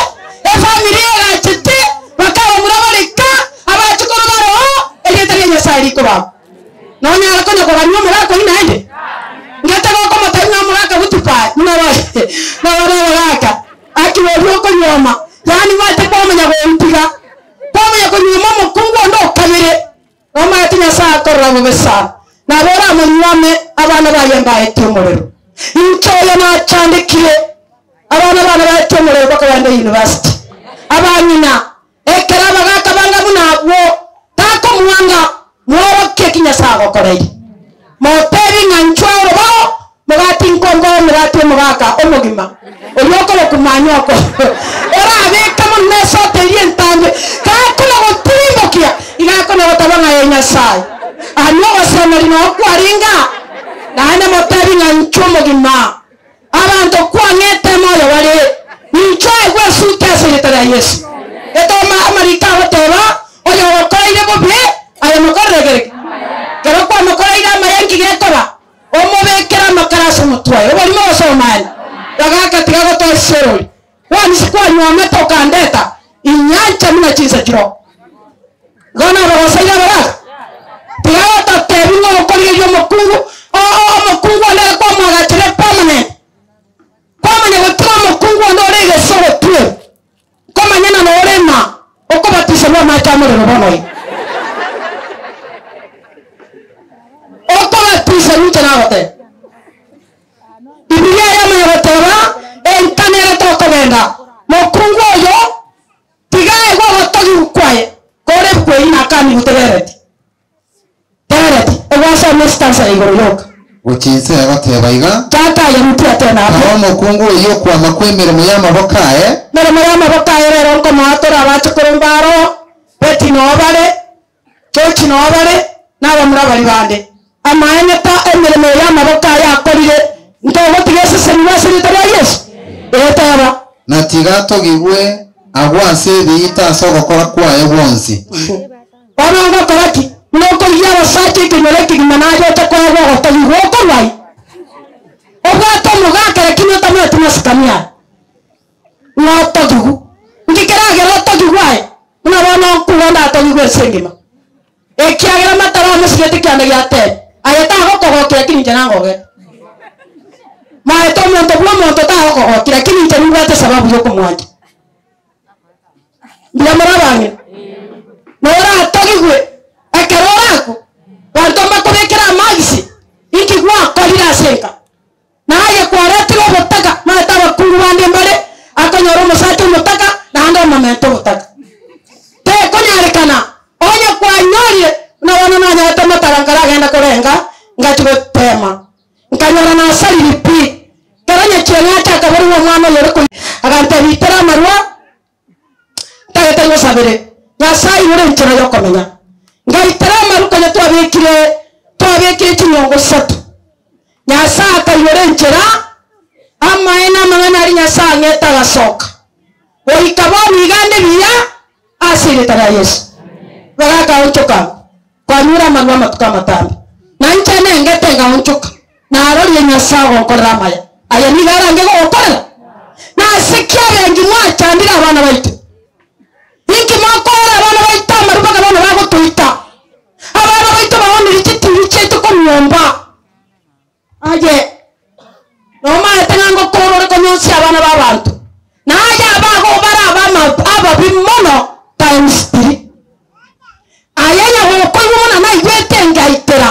efamilia gachite bakaba murabareka abachukuru baro elietari Nyasaye kuba nonya alakona kwa banyo murako ina ende ngataka ko matanya muraka butupa na baraka akiwero ko nyoma yani wate kwa manya ko mpiga kwa manya ko nyoma mukungu ndo kabire oma ati Nyasaye akorra mubesa na bora munyame abana bayemba etumurero inchoyo na chandikire abana baetumurero bakabanda university abanyina ekera bagaka banga munabwo tako muwanga mworoke Kinyasaye akoreye moteri nganchwaro bao mugati nkongo mugati mugaka omugima olyoko kumanyoko era abeka munneso teriye ntambe kakula gotimbokia igakona gotabanga ya Nyasaye anyo wasemeri no kwaringa nane moteri nganchumugima abantu kwangete moyo wale nichoe gwe sutese litara Yesu etoma amarika hoteba oyo wakoire bobe ayo makorregere kero kwa makoire amayengi gekora omubekera makarasa mutwaye obali mosomani bagaka tigago to seroli wani sikwa nyome to kandeta inyancha muna chinsa kiro gona bagosaira baraka tigago to tebingo okorige yo mukungu mukungu ale kwa magachire permanent kwamanya gutwa mukungu ndo rege sobo pure kama nyana no orema okobatisa no machamure no bono okobatisa lucha na hote Biblia yama yoteba enkanera to kogenda mukungu oyo tigae go gotogi ukwaye kore kwe ina kami utegereti tereti ewasa mestansa igoroyoka ukinse yabatebaiga tata ya mtu atena aho mukungu iyo kwama kwemirimo y'amabokae mirimo y'amabokae rero ko matora abacu kurumbaro kinobare chochi nobare naba murabari bande amaene ta emirimo y'amaboko yakorire ntogo tigese nibaserita ya Yesu etaba na tigato gigwe agwase biita sogokora kwaye bonsi Onongo koraki noko yaba sachi kinyoleki kimanaje takwa gotagigwo korwai obwato mugakere kinyo tamwe tunasikania notogigu ngikeragira otogigwae unabona kugonda atogigwe sengima ekiagira mataro musigete kyande gyate ayeta gokogokira kinje nangoge maeto monto ta gokogokira kinje nibate sababu yo kumwaje mbia marabange nora atogigwe akerorako bantu makobekera magisi ikigwa kolira senka naye kwarete lo botaka mata bakuru bande mbale akanyoro musatu mutaka na ando momento mutaka te konyarekana onya kwa nyori na wana na nyata matarangara genda korenga ngatugo tema nkanyora na sali lipi karanya chenya cha kabari wa mwana yoreko agante bitara marwa tagete ngo sabere ya sai ure ntira yo komenya ngaitara maruka nya twabekire chinyongo satu nyasa akayore ntira amaena mangana ari nyasa ngeta gasoka oikabo migande biya asire tara Yesu baraka onchoka kwanyura manwa matuka matambi na nchane ngetenga onchoka na arori nyasa gokora maya aya nigara ngego gokora na sikia bengi mwachandira abana baitu inki makora abana baita marubaga abana bagotuita abana baita babona ikiti kumyomba aje noma etango korore konyosi abana babantu naje abago bara aba bimono times 3 ayanya ho koyuna na ibete ngaitera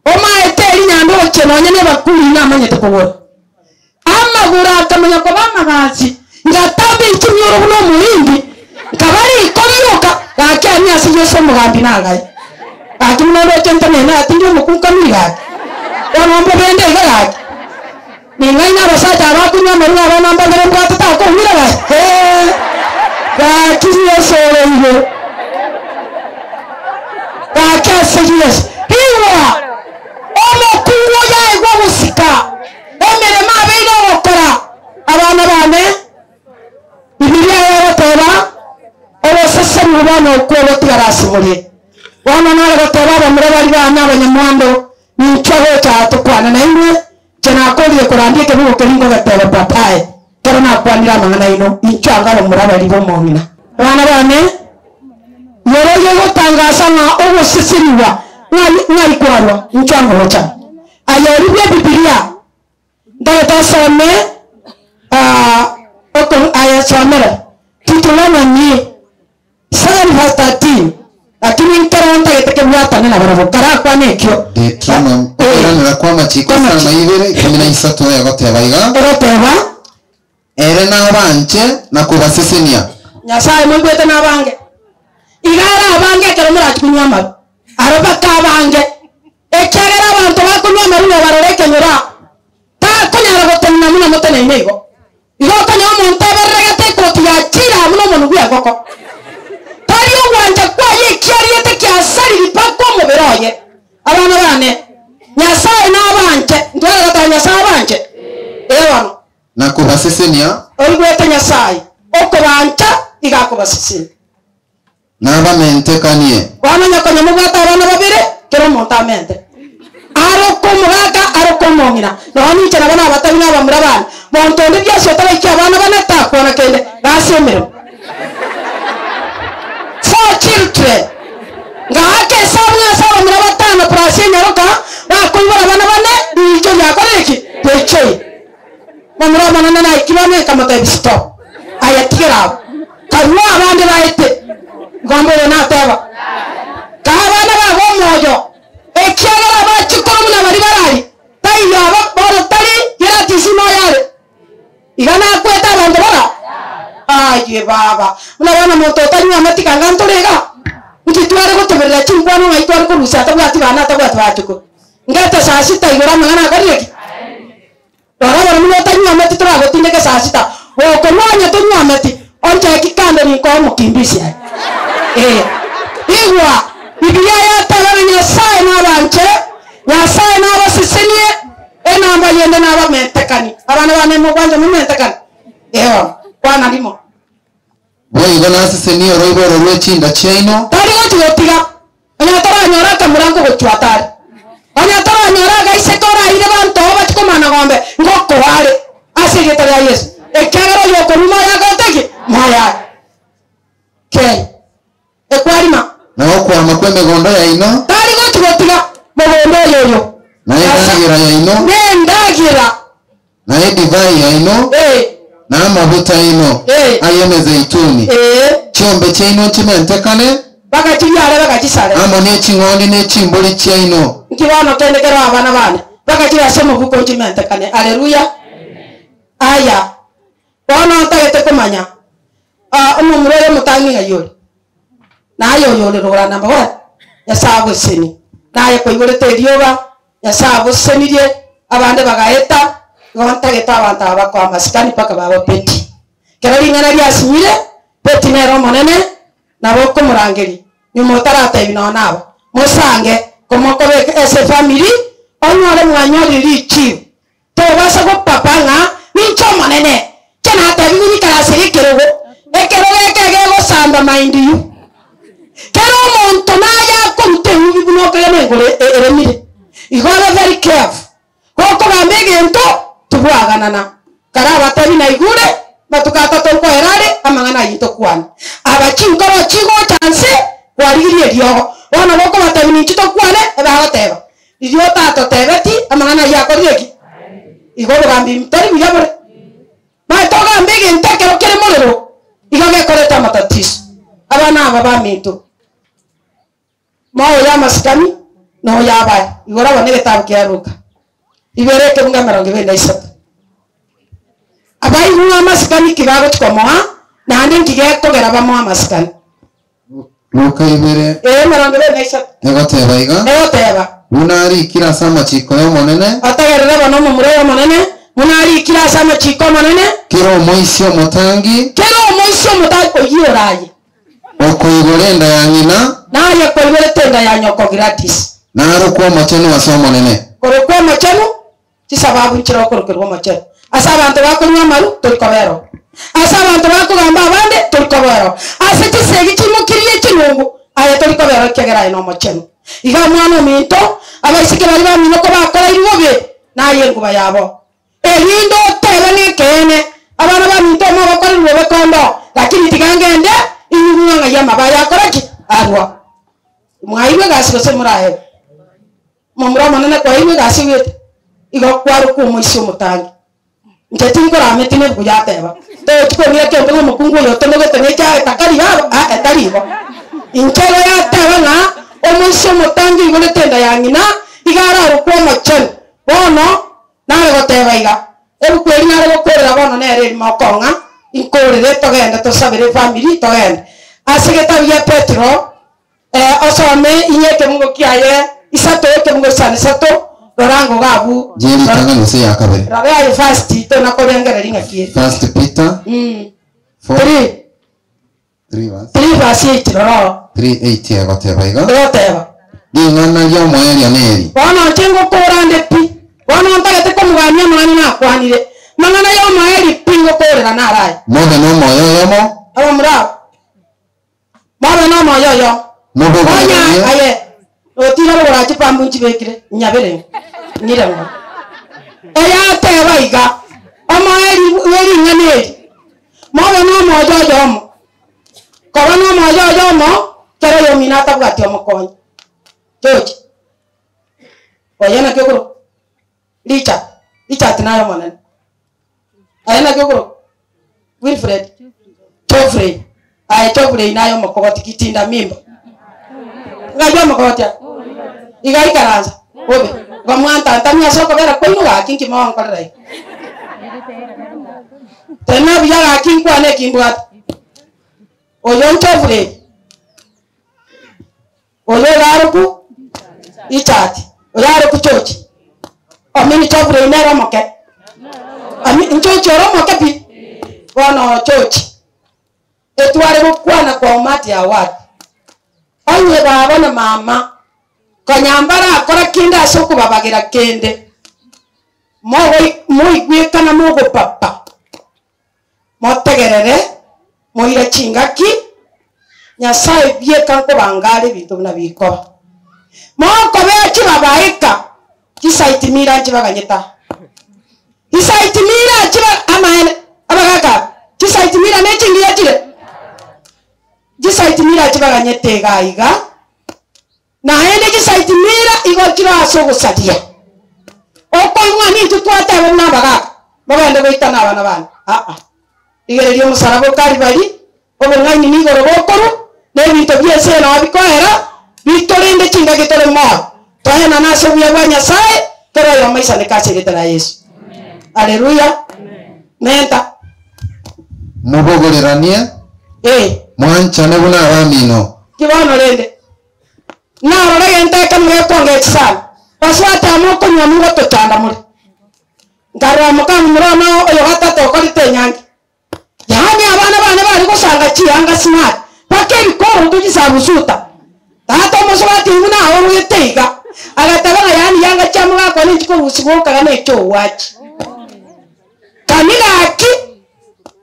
oma eteri nyando okenonye ne bakuri na manyete kobora amagura kamenya ko bamagazi ngatambe ikinyoro buno muhindi kabari komyoka akanya siyeso mugambi nagaye akimno rotente nena atinyo mukunkamira onombo bende igara ningai na basata abakunya maru abana mbagere mbwatata ko hira ba kiyeso rero ba kasiyeso hiwa omo kungo ya egwa musika emere mabeiro okora abana bane Biblia yaratera obosese mubano okubo tigarasimulie wana nare gotera bamure bari bana abanyamwando ninchogo chato kwana na imwe chena akoliye kurandie ke buko keringo gatera papaye kero na kwanira mangana ino inchanga bamure bari bomongina bana bane yoro gotangasa na obosese niwa ngai kwarwa inchango hocha ayori Biblia ndata some ayasomera titulana ni 7:13 lakini nkaronda yeteke byatane na barabo karakwa nekyo Deuteronomy era kwa machiko sana ibere 13 yagote baiga eroteba ere na banje na kubasesenia nyasaye mwete na bange igara abange keromera kunywa maru aroba ka bange ekegera abantu bakunywa maru baroreke nyura ta kunyara gotenna muno mutene inego igoko nyo muntu aberregete ko tiyachira muno muntu gwegoko tari owanje kwaye kyariyete kyasari bipako muberoye abana bane nyasaye nabanje ndwara gata nyasaye banje ewa na kubasesenia oyigwete nyasaye okobanja igakobasesenia naba mente kanie wamanya ko nyamugata abana babire kero muntu amente aroko mugaka aroko mongina noni cyana bana batabina bamurabana muntu ndi byose tabiki abana banata kwana kende basemero for children ngake sabuna saba murabatana prase nyaroka bakumbura abana bane icyo yakoreki peche bamurabana na ikibame kamata stop ayatikira kanwa abandi baite ngombo na teba kabana babo mojo ekyagala bakikomu na bali barali tayo abakoro tali yera tisino yale igana kweta abantu bara aye baba unabona moto tanywa amatika ngantorega ukitware goteberera chimbwano ngaitware ko rusa tabwati bana tabwati bachuko ngata saa sita igora mangana kariki bara muno tanywa amati turago tindeke saa sita o ko mwanya tanywa amati onje kikande ni ko mukimbisi igwa Biblia yataba Nyasaye n'abanche Nyasaye n'abasisenie enamba yende n'abamentekani abana bane mu Rwanda mu mentekani kwana limo boyi gona sisenie roiboro rwechinda chaino tari gotiga onyatara nyora kamurango gochwatari onyatara nyora gaise tora ire bantu bachikomana gombe ngoko wale asigeta ya Yesu ekagaro yoko ruma yakateki maya ke ekwarima na okwa makweme gondo ya ino tari gotiga mogondo yoyo na ndagira ya ino ndagira na divai ya ino na mabuta ino ayemeze ituni chombe chaino chimentekane baka chiyale baka chisale amo ne chingoni ne chimboli chaino nkibano kendekero abana bana baka chirasemo buko chimentekane haleluya aya bona ntagete kumanya umumurere mutangi ngayori nayo yole rora namba wa yasabu seni naye ko igore terioba yasabu senirie abande bagaeta ntageta abantu abakwa masikani paka babo peti kerari ngana ryasimire peti nero monene nabo ko murangeri nyumo tarata ibino nabo musange komoko be ese family onore mwanyori richi to basa ko papa nga mincho monene kena ata bini kala siri kerogo ekero samba mind you kero muntu naya kumte ubibuno kele ngore eremire igora very careful koko bambege ento tubwaganana karaba tabi na igure batukata tonko erare amangana yito kwana abachinko bachigo chance kwarigirie ryo bona boko batabi ni chito kwane ebagoteba iryo tato tebeti amangana yakoreki igoro gambi mtari buyabore toga mbege ntekero kere morero igage koreta matatizo abana aba baminto mao ya maskani no yaba igora bone getabu kyaruka ibereke mga maronge benda isatu abai hunga maskani kibago tkomoa na ande ngige togera bamo maskani Luka ibere maronge benda isatu egoteba iga egoteba unari kila sama chiko yo monene atagerera bano mu murero monene munari kila sama chiko monene kiro moisio mutangi oyiyoraye okoigorenda ya nyina naye koigore tenda ya nyoko gratis naro kwa macheno waso monene korokwa macheno chisababu nchiro korokerwa macheno asa abantu bakunywa maru tolikobero asa abantu bakugamba abande tolikobero ase chisegi chimukiriye chinungu aye tolikobero kegera ino macheno iga mwana minto abaisike bari bamino ko bakora iribobe naye nguba yabo elindo tebe nekene abana baminto mo bakora iribobe kondo lakini tigangende inyunga yama baya koraki arwa mwaiwe gasiko semurahe momura manene kwa iwe gasiwete igo kwaro ku moisio mutangi nketi ngora ametine kuyateba to tuko niye ke ngo mukungu yo to ngo tene cha takari yabo etaribo inkero yateba na omoisio mutangi igo tenda yangina igara ru kwa mochen bono nawe goteba iga ebukweri nare gokorera bono nere mokonga inkorere togenda tosabire family togenda asegeta ya Petro osome inyeke mungo kiaye isato ke mungo sana sato lorango gabu jeri tanga no se yakabere rabe aye fast to nakorengera ringa kie First Peter 3 verse 8 ro 3:8 egoteba iga egoteba dingana lyo mweria neri bono chengo korande pi bono ntagete komugania mwana na kwanire mangana yo maeri pingo korera na rai mobe no moyo yomo abamura mobe no moyo yo mobe onya aye otira bora chipambu nchibekire nyabere nyirango eya teba iga amaeri weri nganeri mobe no moyo yomo koba no moyo yomo kero yo minata bwati omukonyi George oyana kekoro Richard nayo manene ayana kekoro Wilfred Geoffrey Geoffrey nayo mokoti kitinda mimba ngajwa mokoti igai karanza obe gamwanta tamya soko bera koino wakinki mawon korai tena biya wakin kwane kimbwat oyon Geoffrey oyo garuku ichati oyaruku chochi omini Geoffrey nero moke ami nchochi oro moke pi bono chochi etware bukwana kwa umati ya watu onye baba na mama kanyambara akora kinde asoko babagira kende mo igweka na mogo papa motegerere moira chingaki Nyasaye bieka ko bangale bintu na biko moko bechi babaika kisaitimira chibaganyeta kisaitimira chiba amane abagaka kisaitimira nechingira chire kisaitimira chibaganyete gaiga na ene kisaitimira igokira asogosadia oko imwani tutwate abana bagaka bagande goitana abana bana igererio musarabo kari bari obongaini nigoro bokoro nebintu byese na wabikoera bitorende chinga gitore mo tohena naso bya Nyasaye kero yo maisha ne kache gitara Yesu haleluya nenda mubogorerania mwancha ne buna abamino kibono rende na rorege nteka mwe konge sana paswata amoko nyamugo totanda muri ngaro amukamu murona oyo gatatu okorite nyangi yani abana bari gusanga kiyanga smart pake bikoro tugisabusuta tata musubati nguna aho yeteiga agatabana yani yanga cyamuga ko n'ikiko busigoka gane cyo wachi kamilaki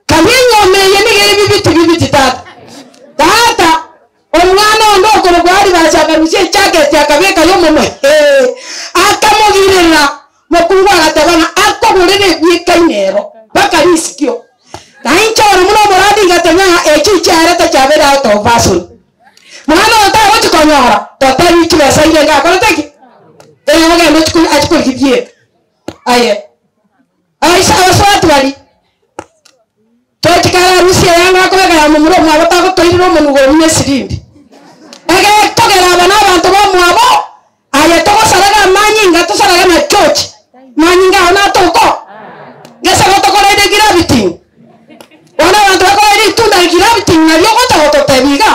kaminyomeye nigere bibiti tata omwana ondoko rwari bashaka rushye jacket yakabeka yo mumwe akamugirira mukungwa agatabana akobulere bikainero baka risikyo naincha ora muno moradi gatanya echi charata chabera out of fashion mwana ota wati konyora totari kibesa ile ngakora taki ngoge ndo chukuli achukuli kibye aye sawa swati wali totikara rusia yanga akobeka ya mumuro mwabata ko toiriro munugo myesirimbi ege togera abana abantu bo mwabo aye toko saraga manyinga to saraga na church manyinga ona toko gesa ko toko rede gravity wana bantu bakora tunda gravity na yo ko to tebiga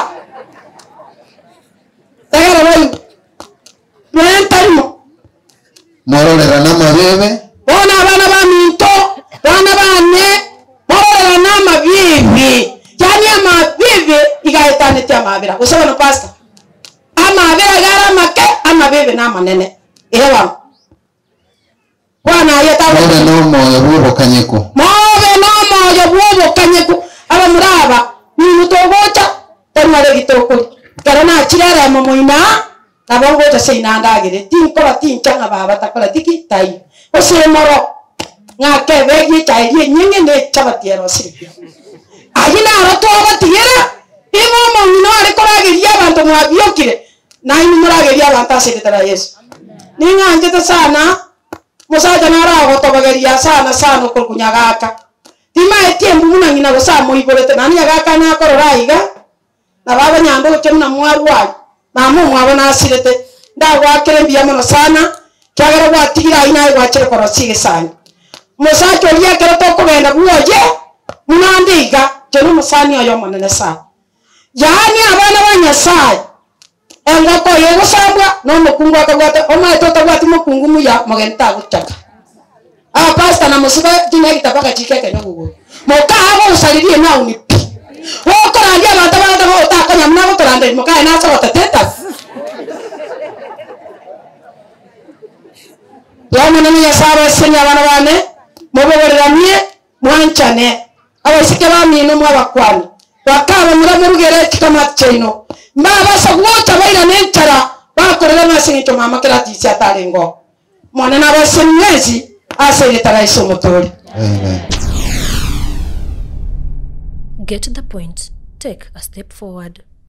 tegera boy rentarimo mororera na mabebe ona abana ba minto bana bane mororera na mabebe yani amabebe igaitane tia mabera usabona pastor amabera gara make amabebe na manene ewa bwana ayeta mobe no moyo bubo kanyeko aba muraba ni mutogocha tamare gitoko karana chirara momoina abongocha seina ndagire tinkora tinchanga baba takora tiki tai ose moro ngake begi chai nyinge ne chabatiero sirpio agina arato abatiera imo momoina ari koragiria abantu mwabiokire na imi muragiria abantu aseketara Yesu ninga anjeta sana musaja nara gotobageria sana kokunyagaka tima etiembu muna ngina gosa moiborete nani agaka na kororaiga na baba nyando kemuna mwarwa na mwabona asirete ndagwa kerembia muno sana kyagara gwatigira ina gwachere korosige sana musacho liya kero to kugenda buoje munandiga jeno musani oyo monene sana yani abana ba Nyasaye engoko yego sambwa no mukungu akagwata oma toto gwati mukungu muya mogenta guchaka pastor na musiba jina kitabaka chikeke no gugu moka abo usalirie na unipi woko randia abantu bana utakanya mna gotorande moka na so tateta yamo nani ya saba senya bana bane mobogoreramie mwanchane abasike bamino mwabakwani wakaba muramurugere kikamatcheino mbaba sagwota baira nenchara bakorera nasinto mama kirati atarengo mwana na basemwezi aseretara isomotori. Amen. Get the point. Take a step forward.